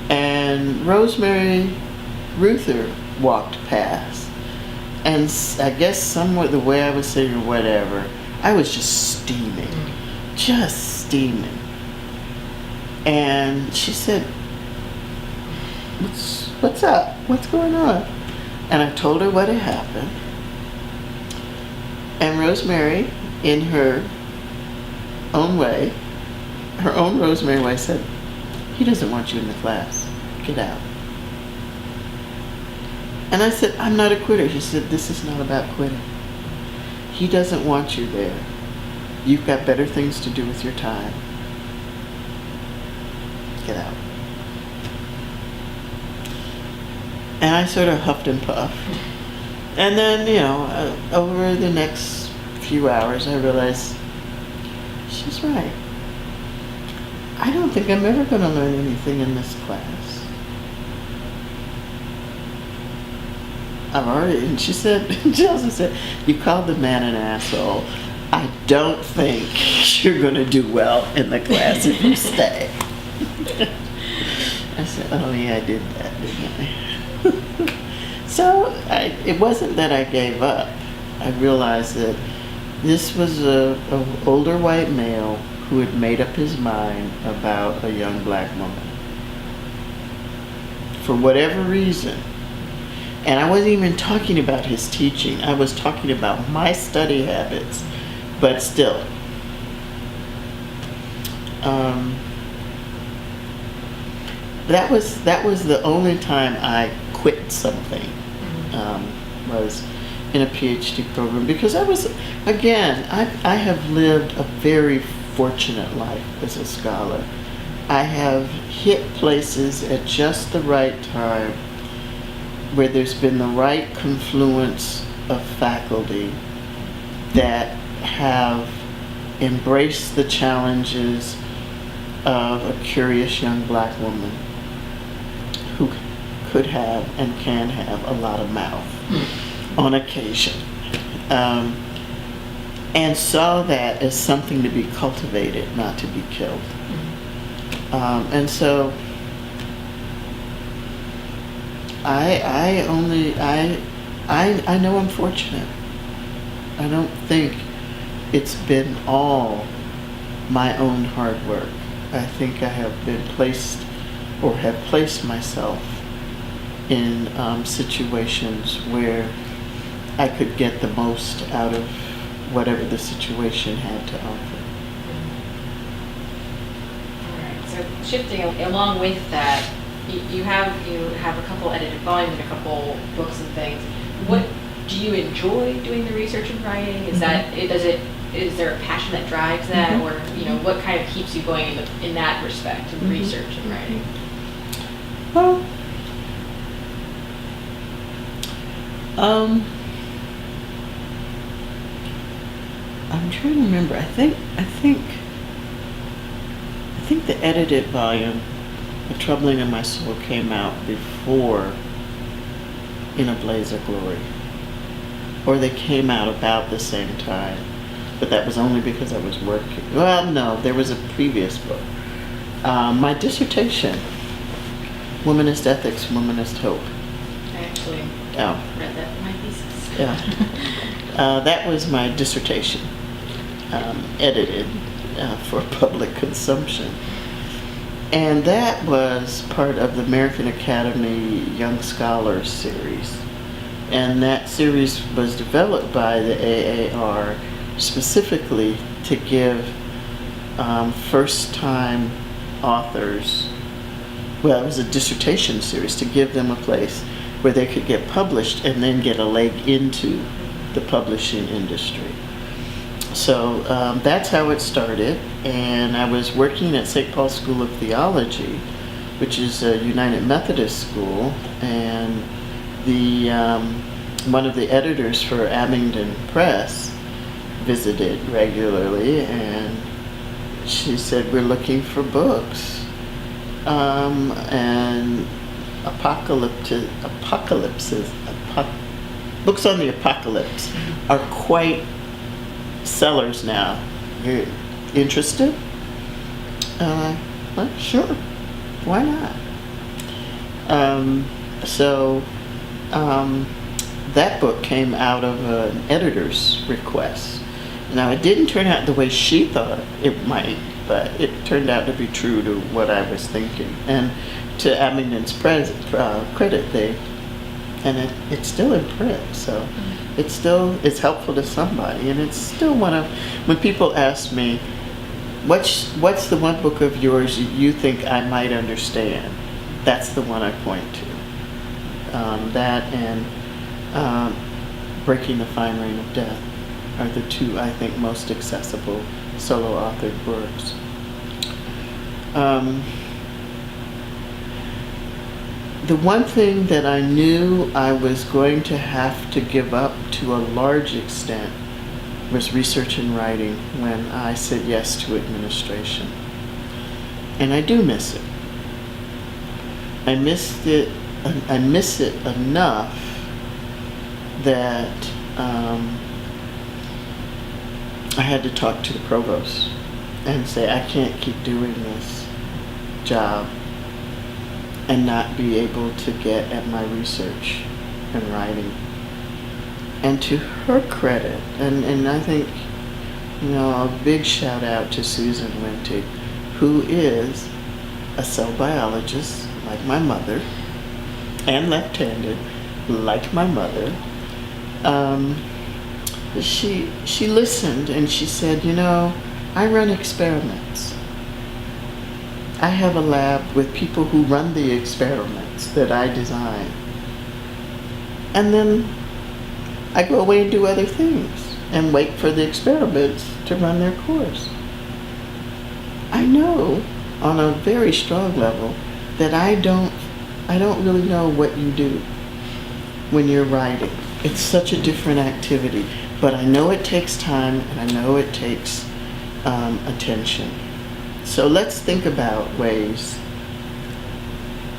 and Rosemary Ruther walked past. And I guess somewhat the way I was sitting or whatever, I was just steaming. And she said, what's up? What's going on?" And I told her what had happened. And Rosemary, in her own way, her own Rosemary way, said, "He doesn't want you in the class. Get out." And I said, "I'm not a quitter." She said, "This is not about quitting. He doesn't want you there. You've got better things to do with your time. Get out." And I sort of huffed and puffed. And then, over the next few hours, I realized she's right. I don't think I'm ever going to learn anything in this class. And she also said, "You called the man an asshole. I don't think you're going to do well in the class if you stay." I said, "Oh yeah, I did that, didn't I?" So it wasn't that I gave up. I realized that this was a older white male who had made up his mind about a young black woman. For whatever reason. And I wasn't even talking about his teaching. I was talking about my study habits. But still. That was the only time I quit something. Was in a PhD program, because I have lived a very fortunate life as a scholar. I have hit places at just the right time where there's been the right confluence of faculty that have embraced the challenges of a curious young black woman who could have and can have a lot of mouth on occasion, and saw that as something to be cultivated, not to be killed. And so I know I'm fortunate. I don't think it's been all my own hard work. I think I have been placed myself in situations where I could get the most out of whatever the situation had to offer. All right. So shifting along with that, you have a couple edited volumes and a couple books and things. What do you enjoy doing the research and writing? Is there a passion that drives that, or what kind of keeps you going in that respect, in research and writing? Well, I'm trying to remember. I think the edited volume, "The Troubling of My Soul," came out before "In a Blaze of Glory," or they came out about the same time. But that was only because I was working. Well, no, there was a previous book. My dissertation, "Womanist Ethics, Womanist Hope." I actually read that in my thesis. Yeah. That was my dissertation, edited for public consumption. And that was part of the American Academy Young Scholars series. And that series was developed by the AAR specifically to give first-time authors, well, it was a dissertation series, to give them a place where they could get published and then get a leg into the publishing industry. So that's how it started, and I was working at St. Paul's School of Theology, which is a United Methodist school, and the one of the editors for Abingdon Press visited regularly, and she said, "We're looking for books," and books on the apocalypse are quite sellers now. You're interested? Well, sure. Why not? That book came out of an editor's request. Now, it didn't turn out the way she thought it might, but it turned out to be true to what I was thinking. And to Abingdon's credit, it's still in print, so it's helpful to somebody. And it's still when people ask me, what's the one book of yours you think I might understand? That's the one I point to. That and Breaking the Fine Rain of Death are the two, I think, most accessible solo authored works. The one thing that I knew I was going to have to give up to a large extent was research and writing when I said yes to administration. And I do miss it. I miss it enough that I had to talk to the provost and say, I can't keep doing this job and not be able to get at my research and writing. And to her credit, and I think, a big shout out to Susan Wentig, who is a cell biologist like my mother, and left-handed like my mother. She listened and she said, I run experiments. I have a lab with people who run the experiments that I design. And then I go away and do other things and wait for the experiments to run their course. I know on a very strong level that I don't really know what you do when you're writing. It's such a different activity, but I know it takes time and I know it takes attention. So let's think about ways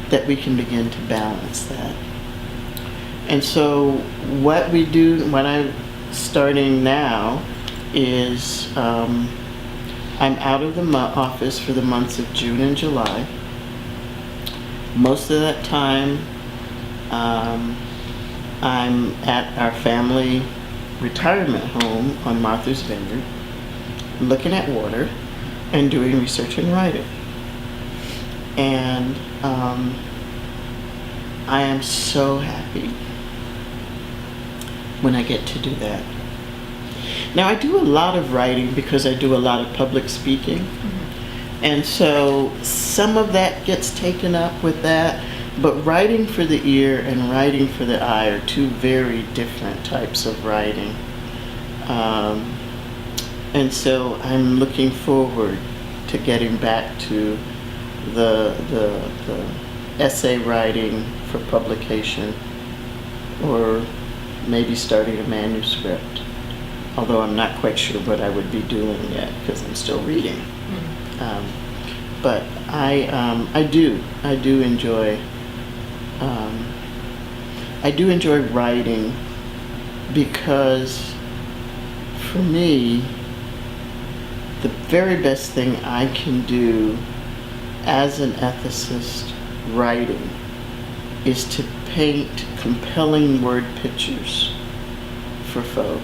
that we can begin to balance that. And so what I'm starting now is I'm out of the office for the months of June and July. Most of that time I'm at our family retirement home on Martha's Vineyard, looking at water and doing research and writing. And I am so happy when I get to do that. Now, I do a lot of writing because I do a lot of public speaking. Mm-hmm. And so some of that gets taken up with that, but writing for the ear and writing for the eye are two very different types of writing. And so I'm looking forward to getting back to the essay writing for publication, or maybe starting a manuscript, although I'm not quite sure what I would be doing yet because I'm still reading. Mm-hmm. But I do enjoy writing, because for me, the very best thing I can do as an ethicist writing is to paint compelling word pictures for folk,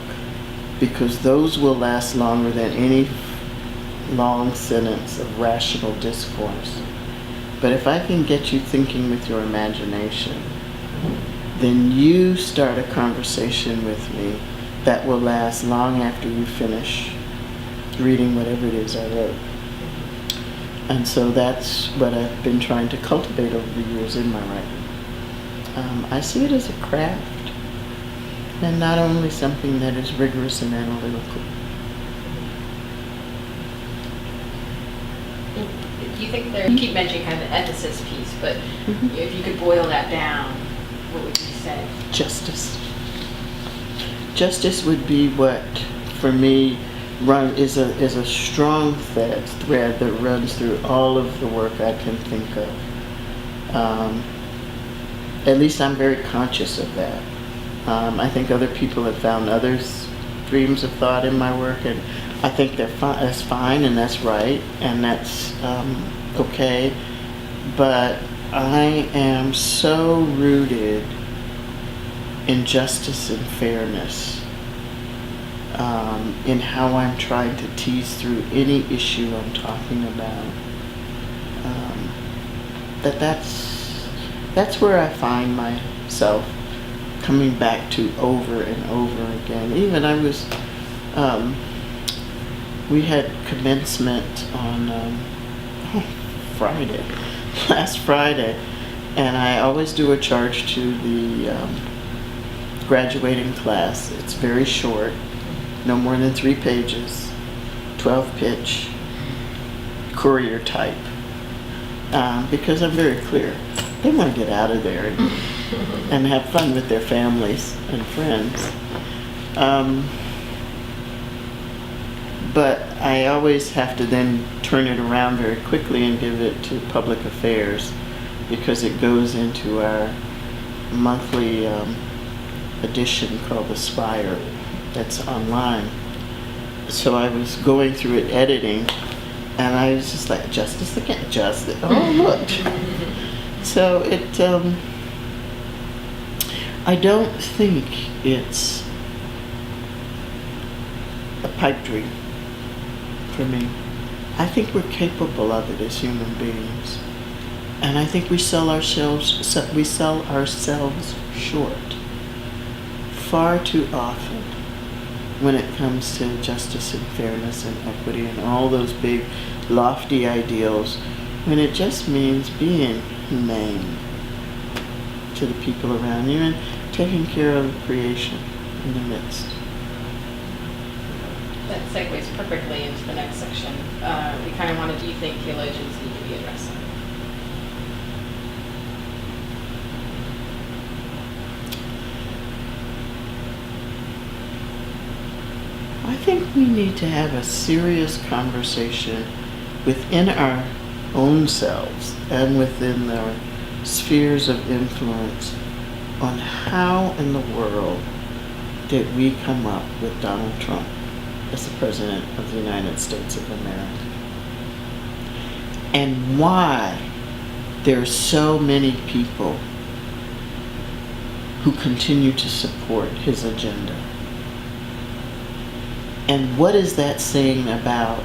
because those will last longer than any long sentence of rational discourse. But if I can get you thinking with your imagination, then you start a conversation with me that will last long after you finish reading whatever it is I wrote. And so that's what I've been trying to cultivate over the years in my writing. I see it as a craft, and not only something that is rigorous and analytical. Do you think you keep mentioning kind of the ethicist piece, but if you could boil that down, what would you say? Justice. Justice would be what, for me, is a strong thread that runs through all of the work I can think of. At least I'm very conscious of that. I think other people have found other streams of thought in my work, and I think that's fine and that's right and that's okay. But I am so rooted in justice and fairness in how I'm trying to tease through any issue I'm talking about. That's where I find myself coming back to over and over again. Even we had commencement on last Friday, and I always do a charge to the graduating class. It's very short, no more than 3 pages, 12 pitch, courier type, because I'm very clear. They want to get out of there and have fun with their families and friends. But I always have to then turn it around very quickly and give it to public affairs, because it goes into our monthly edition called The Spire that's online. So I was going through it editing, and I was just like, justice again, justice. Oh, look. So I don't think it's a pipe dream for me. I think we're capable of it as human beings. And I think we sell ourselves short far too often when it comes to justice and fairness and equity and all those big lofty ideals, when it just means being humane to the people around you and taking care of creation in the midst. That segues perfectly into the next section. We kind of wanted, do you think theologians need to be addressing? I think we need to have a serious conversation within our own selves and within our spheres of influence on how in the world did we come up with Donald Trump as the President of the United States of America, and why there are so many people who continue to support his agenda. And what is that saying about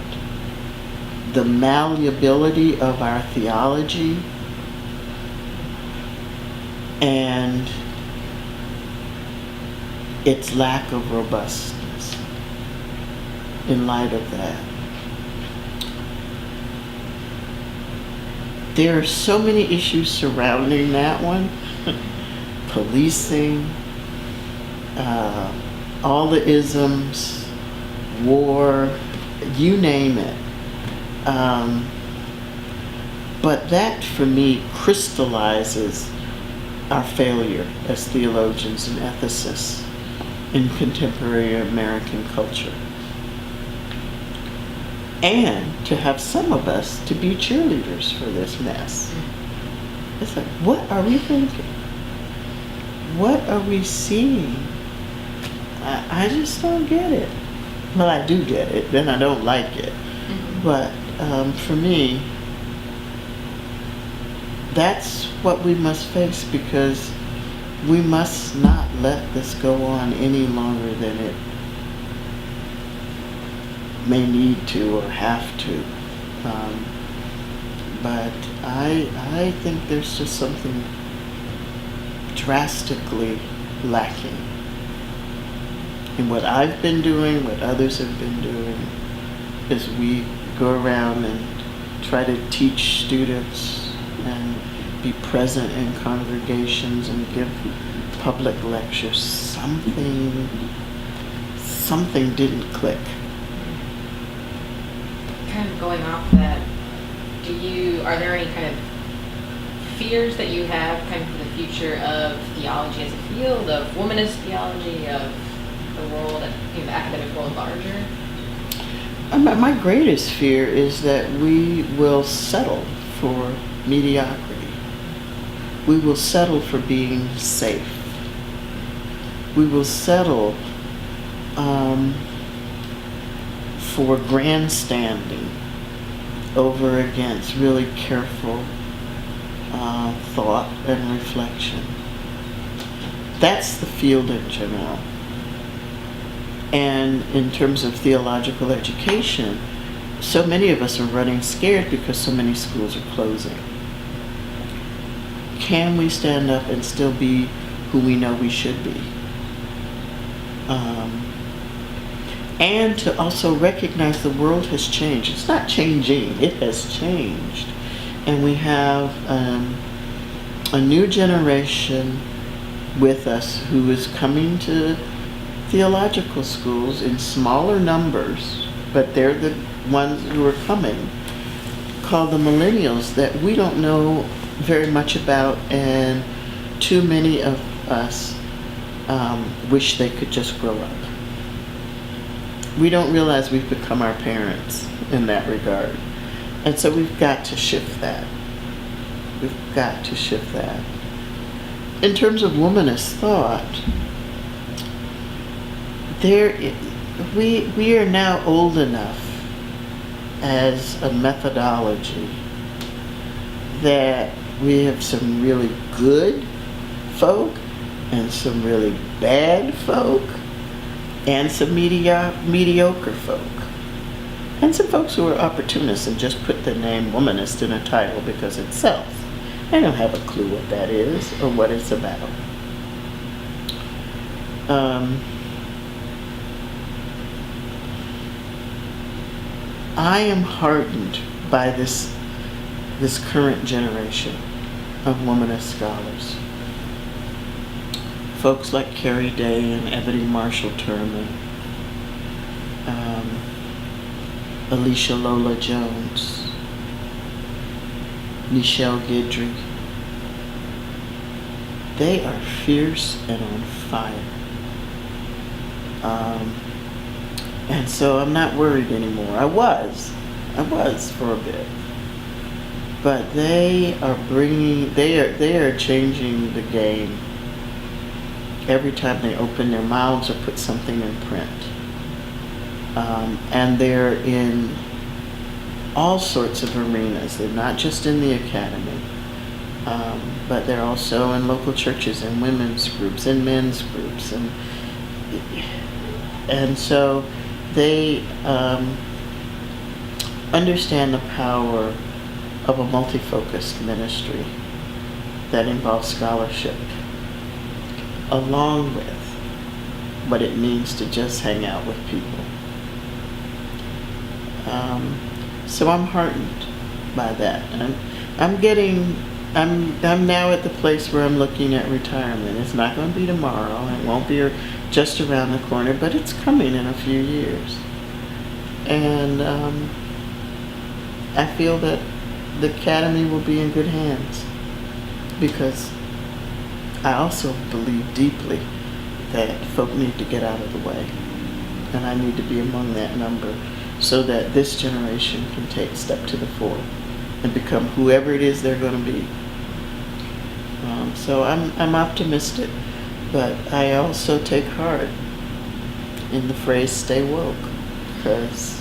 the malleability of our theology and its lack of robustness in light of that? There are so many issues surrounding that one. Policing, all the isms, war, you name it. But that, for me, crystallizes our failure as theologians and ethicists in contemporary American culture. And to have some of us to be cheerleaders for this mess. It's like, what are we thinking? What are we seeing? I just don't get it. Well, I do get it, then I don't like it. Mm-hmm. But for me, that's what we must face, because we must not let this go on any longer than it may need to or have to. But I think there's just something drastically lacking in what I've been doing, what others have been doing, as we go around and try to teach students and be present in congregations and give public lectures. Something didn't click. Kind of going off that, are there any kind of fears that you have kind of for the future of theology as a field, of womanist theology, of the world, the academic world larger? My greatest fear is that we will settle for mediocrity. We will settle for being safe. We will settle for grandstanding over against really careful thought and reflection. That's the field in general. And in terms of theological education, so many of us are running scared because so many schools are closing. Can we stand up and still be who we know we should be? And to also recognize the world has changed. It's not changing, it has changed. And we have a new generation with us who is coming to theological schools in smaller numbers, but they're the ones who are coming, called the millennials, that we don't know very much about, and too many of us wish they could just grow up. We don't realize we've become our parents in that regard. And so we've got to shift that. We've got to shift that. In terms of womanist thought, we are now old enough as a methodology that we have some really good folk and some really bad folk and some mediocre folk. And some folks who are opportunists and just put the name womanist in a title because it sells. I don't have a clue what that is or what it's about. I am heartened by this current generation of womanist scholars. Folks like Carrie Day and Ebony Marshall-Turman, Alicia Lola Jones, Nichelle Guidry. They are fierce and on fire. And so I'm not worried anymore. I was for a bit. But they are changing the game every time they open their mouths or put something in print. And they're in all sorts of arenas. They're not just in the academy, but they're also in local churches and women's groups and men's groups. And so they understand the power of a multi-focused ministry that involves scholarship, along with what it means to just hang out with people. So I'm heartened by that. And I'm now at the place where I'm looking at retirement. It's not going to be tomorrow. It won't be just around the corner, but it's coming in a few years. And I feel that the academy will be in good hands, because I also believe deeply that folk need to get out of the way, and I need to be among that number so that this generation can step to the fore and become whoever it is they're going to be. So I'm optimistic, but I also take heart in the phrase "stay woke," because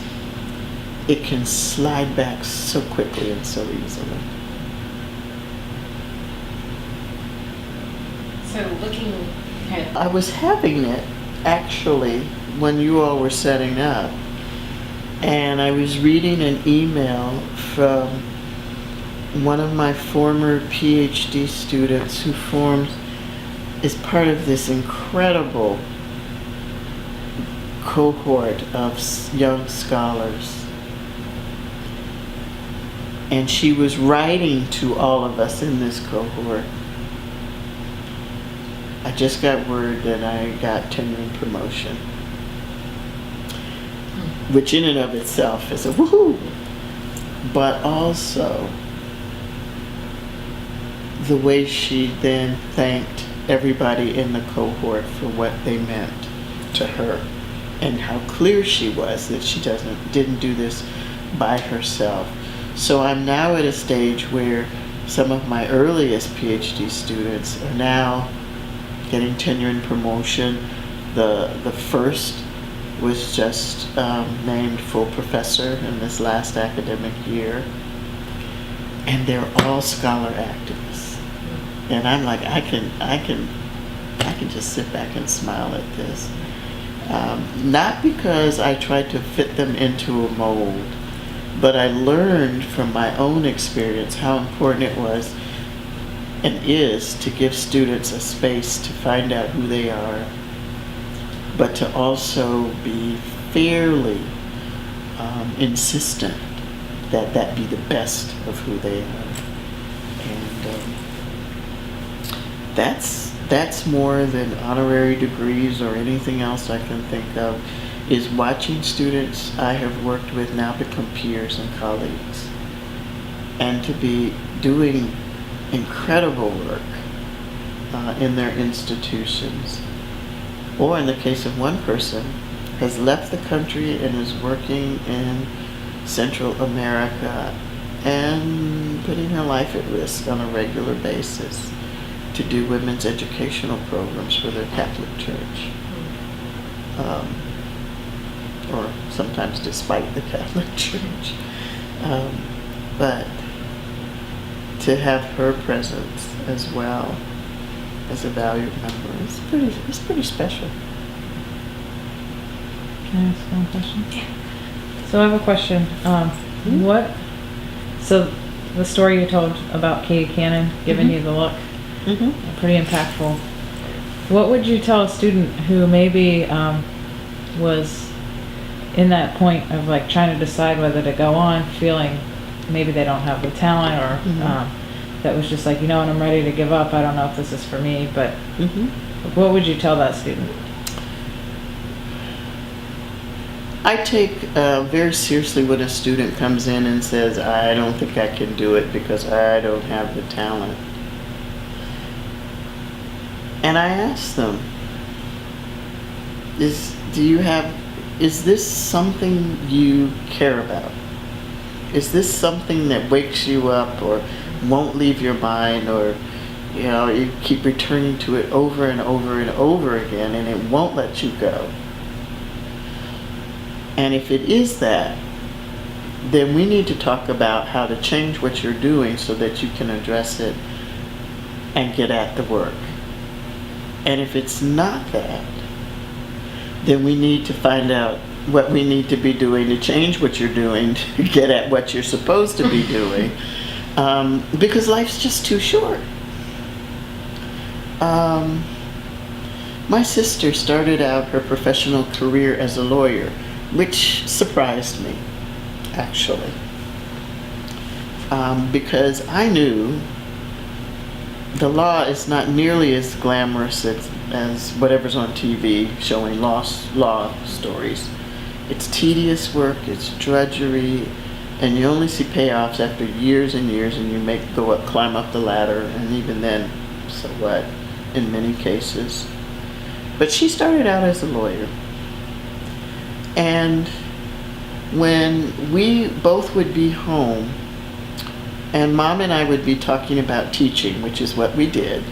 it can slide back so quickly and so easily. So looking at, I was having it actually when you all were setting up, and I was reading an email from one of my former PhD students who is part of this incredible cohort of young scholars. And she was writing to all of us in this cohort. I just got word that I got tenure and promotion, which in and of itself is a woohoo. But also the way she then thanked everybody in the cohort for what they meant to her, and how clear she was that she didn't do this by herself. So I'm now at a stage where some of my earliest PhD students are now getting tenure and promotion. The first was just named full professor in this last academic year, and they're all scholar activists. And I'm like, I can just sit back and smile at this. Not because I tried to fit them into a mold, but I learned from my own experience how important it was and is to give students a space to find out who they are, but to also be fairly insistent that that be the best of who they are. And that's more than honorary degrees or anything else I can think of, is watching students I have worked with now become peers and colleagues, and to be doing incredible work in their institutions. Or in the case of one person, has left the country and is working in Central America and putting her life at risk on a regular basis to do women's educational programs for their Catholic Church. Or sometimes despite the Catholic Church. But to have her presence as well as a valued member is pretty special. Can I ask one question? So I have a question. So the story you told about Katie Cannon giving you the look, pretty impactful. What would you tell a student who maybe was in that point of like trying to decide whether to go on, feeling maybe they don't have the talent, or that was just like, you know what, I'm ready to give up, I don't know if this is for me, but what would you tell that student? I take very seriously when a student comes in and says, I don't think I can do it because I don't have the talent. And I ask them, is this something you care about? Is this something that wakes you up or won't leave your mind, or you keep returning to it over and over and over again and it won't let you go? And if it is that, then we need to talk about how to change what you're doing so that you can address it and get at the work. And if it's not that, then we need to find out what we need to be doing to change what you're doing to get at what you're supposed to be doing, because life's just too short. My sister started out her professional career as a lawyer, which surprised me, actually, because I knew the law is not nearly as glamorous as whatever's on TV showing law stories. It's tedious work, it's drudgery, and you only see payoffs after years and years, and you climb up the ladder, and even then, so what, in many cases. But she started out as a lawyer. And when we both would be home, and Mom and I would be talking about teaching, which is what we did,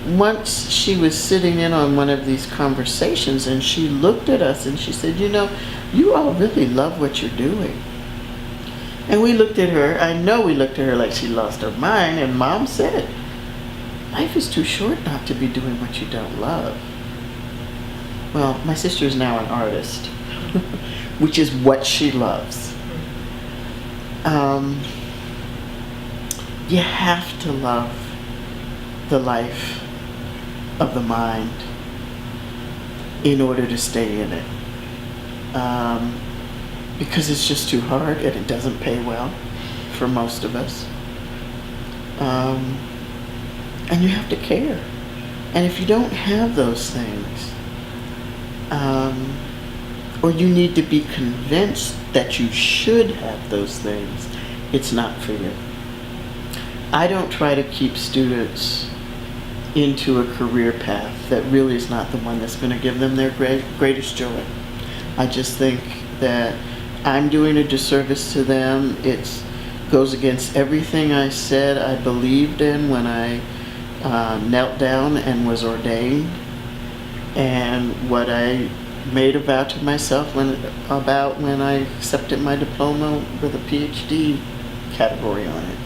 once she was sitting in on one of these conversations and she looked at us and she said, you all really love what you're doing. And we looked at her, I know we looked at her like she lost her mind, and Mom said, life is too short not to be doing what you don't love. Well, my sister is now an artist, which is what she loves. You have to love the life of the mind in order to stay in it. Because it's just too hard and it doesn't pay well for most of us. And you have to care. And if you don't have those things, or you need to be convinced that you should have those things, it's not for you. I don't try to keep students into a career path that really is not the one that's going to give them their greatest joy. I just think that I'm doing a disservice to them. It goes against everything I said I believed in when I knelt down and was ordained, and what I made a vow to myself when I accepted my diploma with a PhD category on it.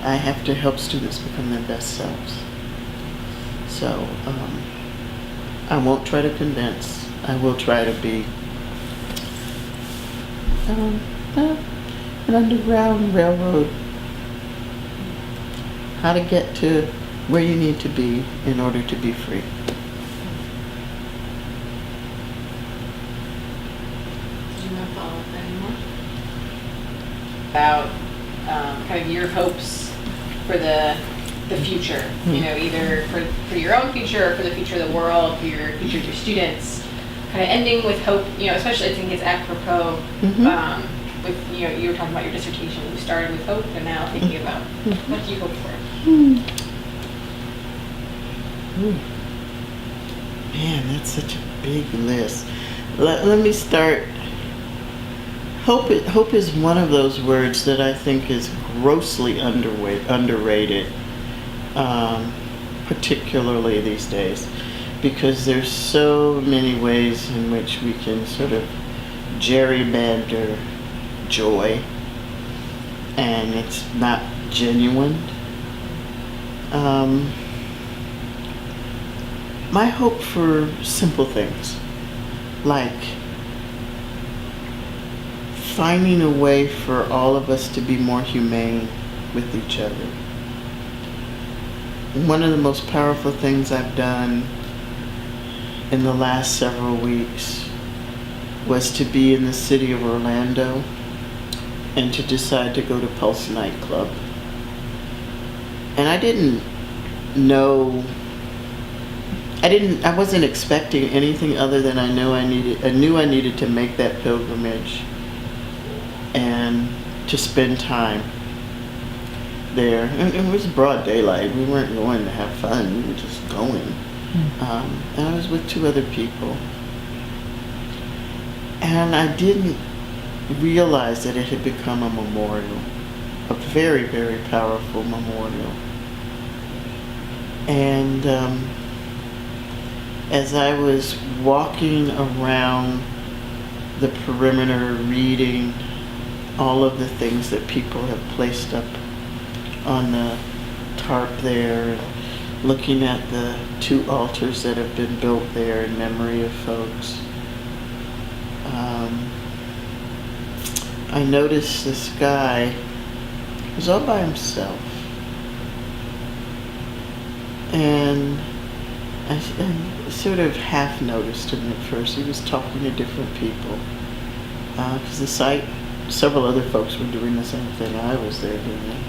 I have to help students become their best selves. So I won't try to convince. I will try to be an underground railroad. How to get to where you need to be in order to be free. Did you want to follow up anymore? About kind of your hopes for the future, you know, either for your own future or for the future of the world, for your future of your students. Kind of ending with hope, you know, especially I think it's apropos with, you know, you were talking about your dissertation. You started with hope and now thinking about what do you hope for? Man, that's such a big list. Let me start. Hope is one of those words that I think is grossly underrated, particularly these days, because there's so many ways in which we can sort of gerrymander joy, and it's not genuine. My hope for simple things, like finding a way for all of us to be more humane with each other. One of the most powerful things I've done in the last several weeks was to be in the city of Orlando and to decide to go to Pulse nightclub. And I wasn't expecting anything other than I knew I needed to make that pilgrimage and to spend time there. And it was broad daylight. We weren't going to have fun. We were just going. And I was with two other people. And I didn't realize that it had become a memorial, a very, very powerful memorial. And as I was walking around the perimeter reading all of the things that people have placed up on the tarp there, and looking at the two altars that have been built there in memory of folks, I noticed this guy who was all by himself. And I sort of half noticed him at first. He was talking to different people. Because the site, several other folks were doing the same thing I was there doing.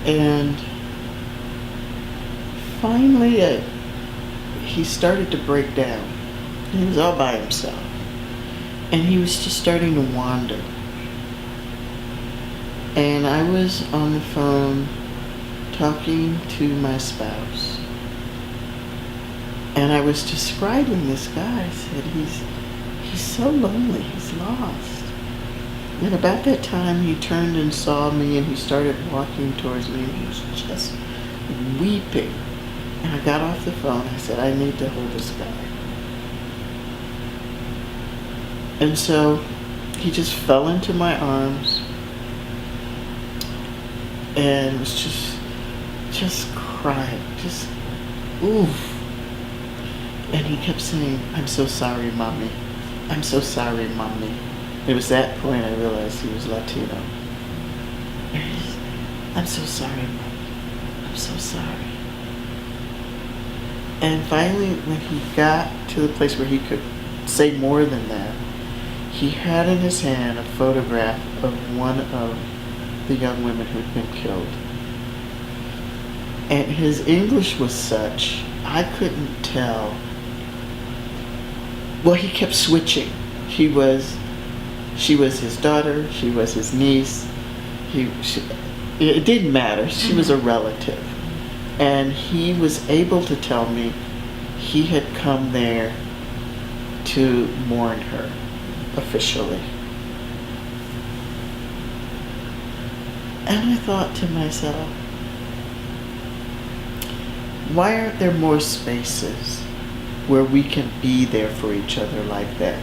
And finally, he started to break down. He was all by himself. And he was just starting to wander. And I was on the phone talking to my spouse. And I was describing this guy. I said, he's so lonely, he's lost. And about that time he turned and saw me and he started walking towards me and he was just weeping. And I got off the phone. I said, I need to hold this guy. And so he just fell into my arms. and was just crying, just oof. And he kept saying, "I'm so sorry, Mommy. I'm so sorry, Mommy." It was that point I realized he was Latino. "I'm so sorry, Mommy. I'm so sorry." And finally, when he got to the place where he could say more than that, he had in his hand a photograph of one of the young women who'd been killed. And his English was such, I couldn't tell. Well, he kept switching. She was his daughter, she was his niece. It didn't matter. She was a relative. And he was able to tell me he had come there to mourn her officially. And I thought to myself, why aren't there more spaces where we can be there for each other like that?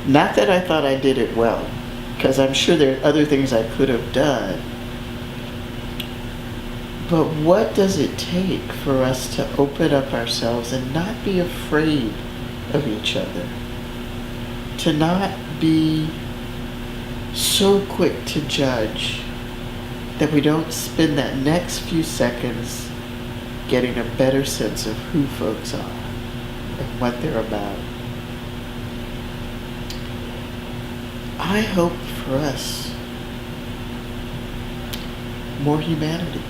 Not that I thought I did it well, because I'm sure there are other things I could have done. But what does it take for us to open up ourselves and not be afraid of each other? To not be so quick to judge that we don't spend that next few seconds getting a better sense of who folks are and what they're about. I hope for us more humanity.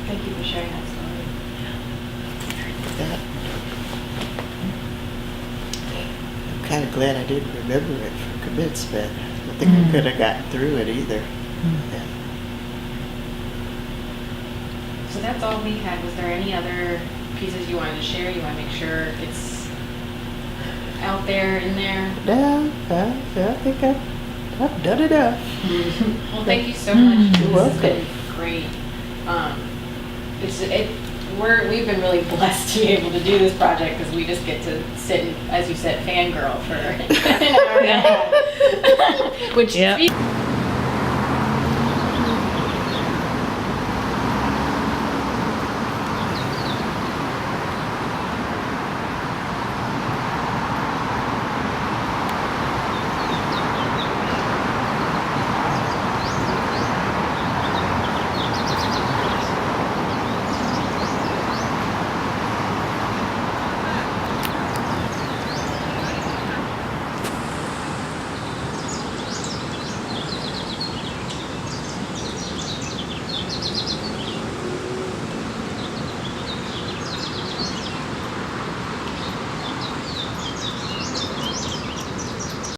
Thank you for sharing that story. That. I'm kind of glad I didn't remember it for commencement. I don't think I could have gotten through it either. Yeah. So that's all we had. Was there any other pieces you wanted to share? You want to make sure it's out there, in there? No, I think I've done enough. Well, thank you so much. You're This welcome. has been great. We've been really blessed to be able to do this project because we just get to sit and, as you said, fangirl for an hour and a half. Which Yep.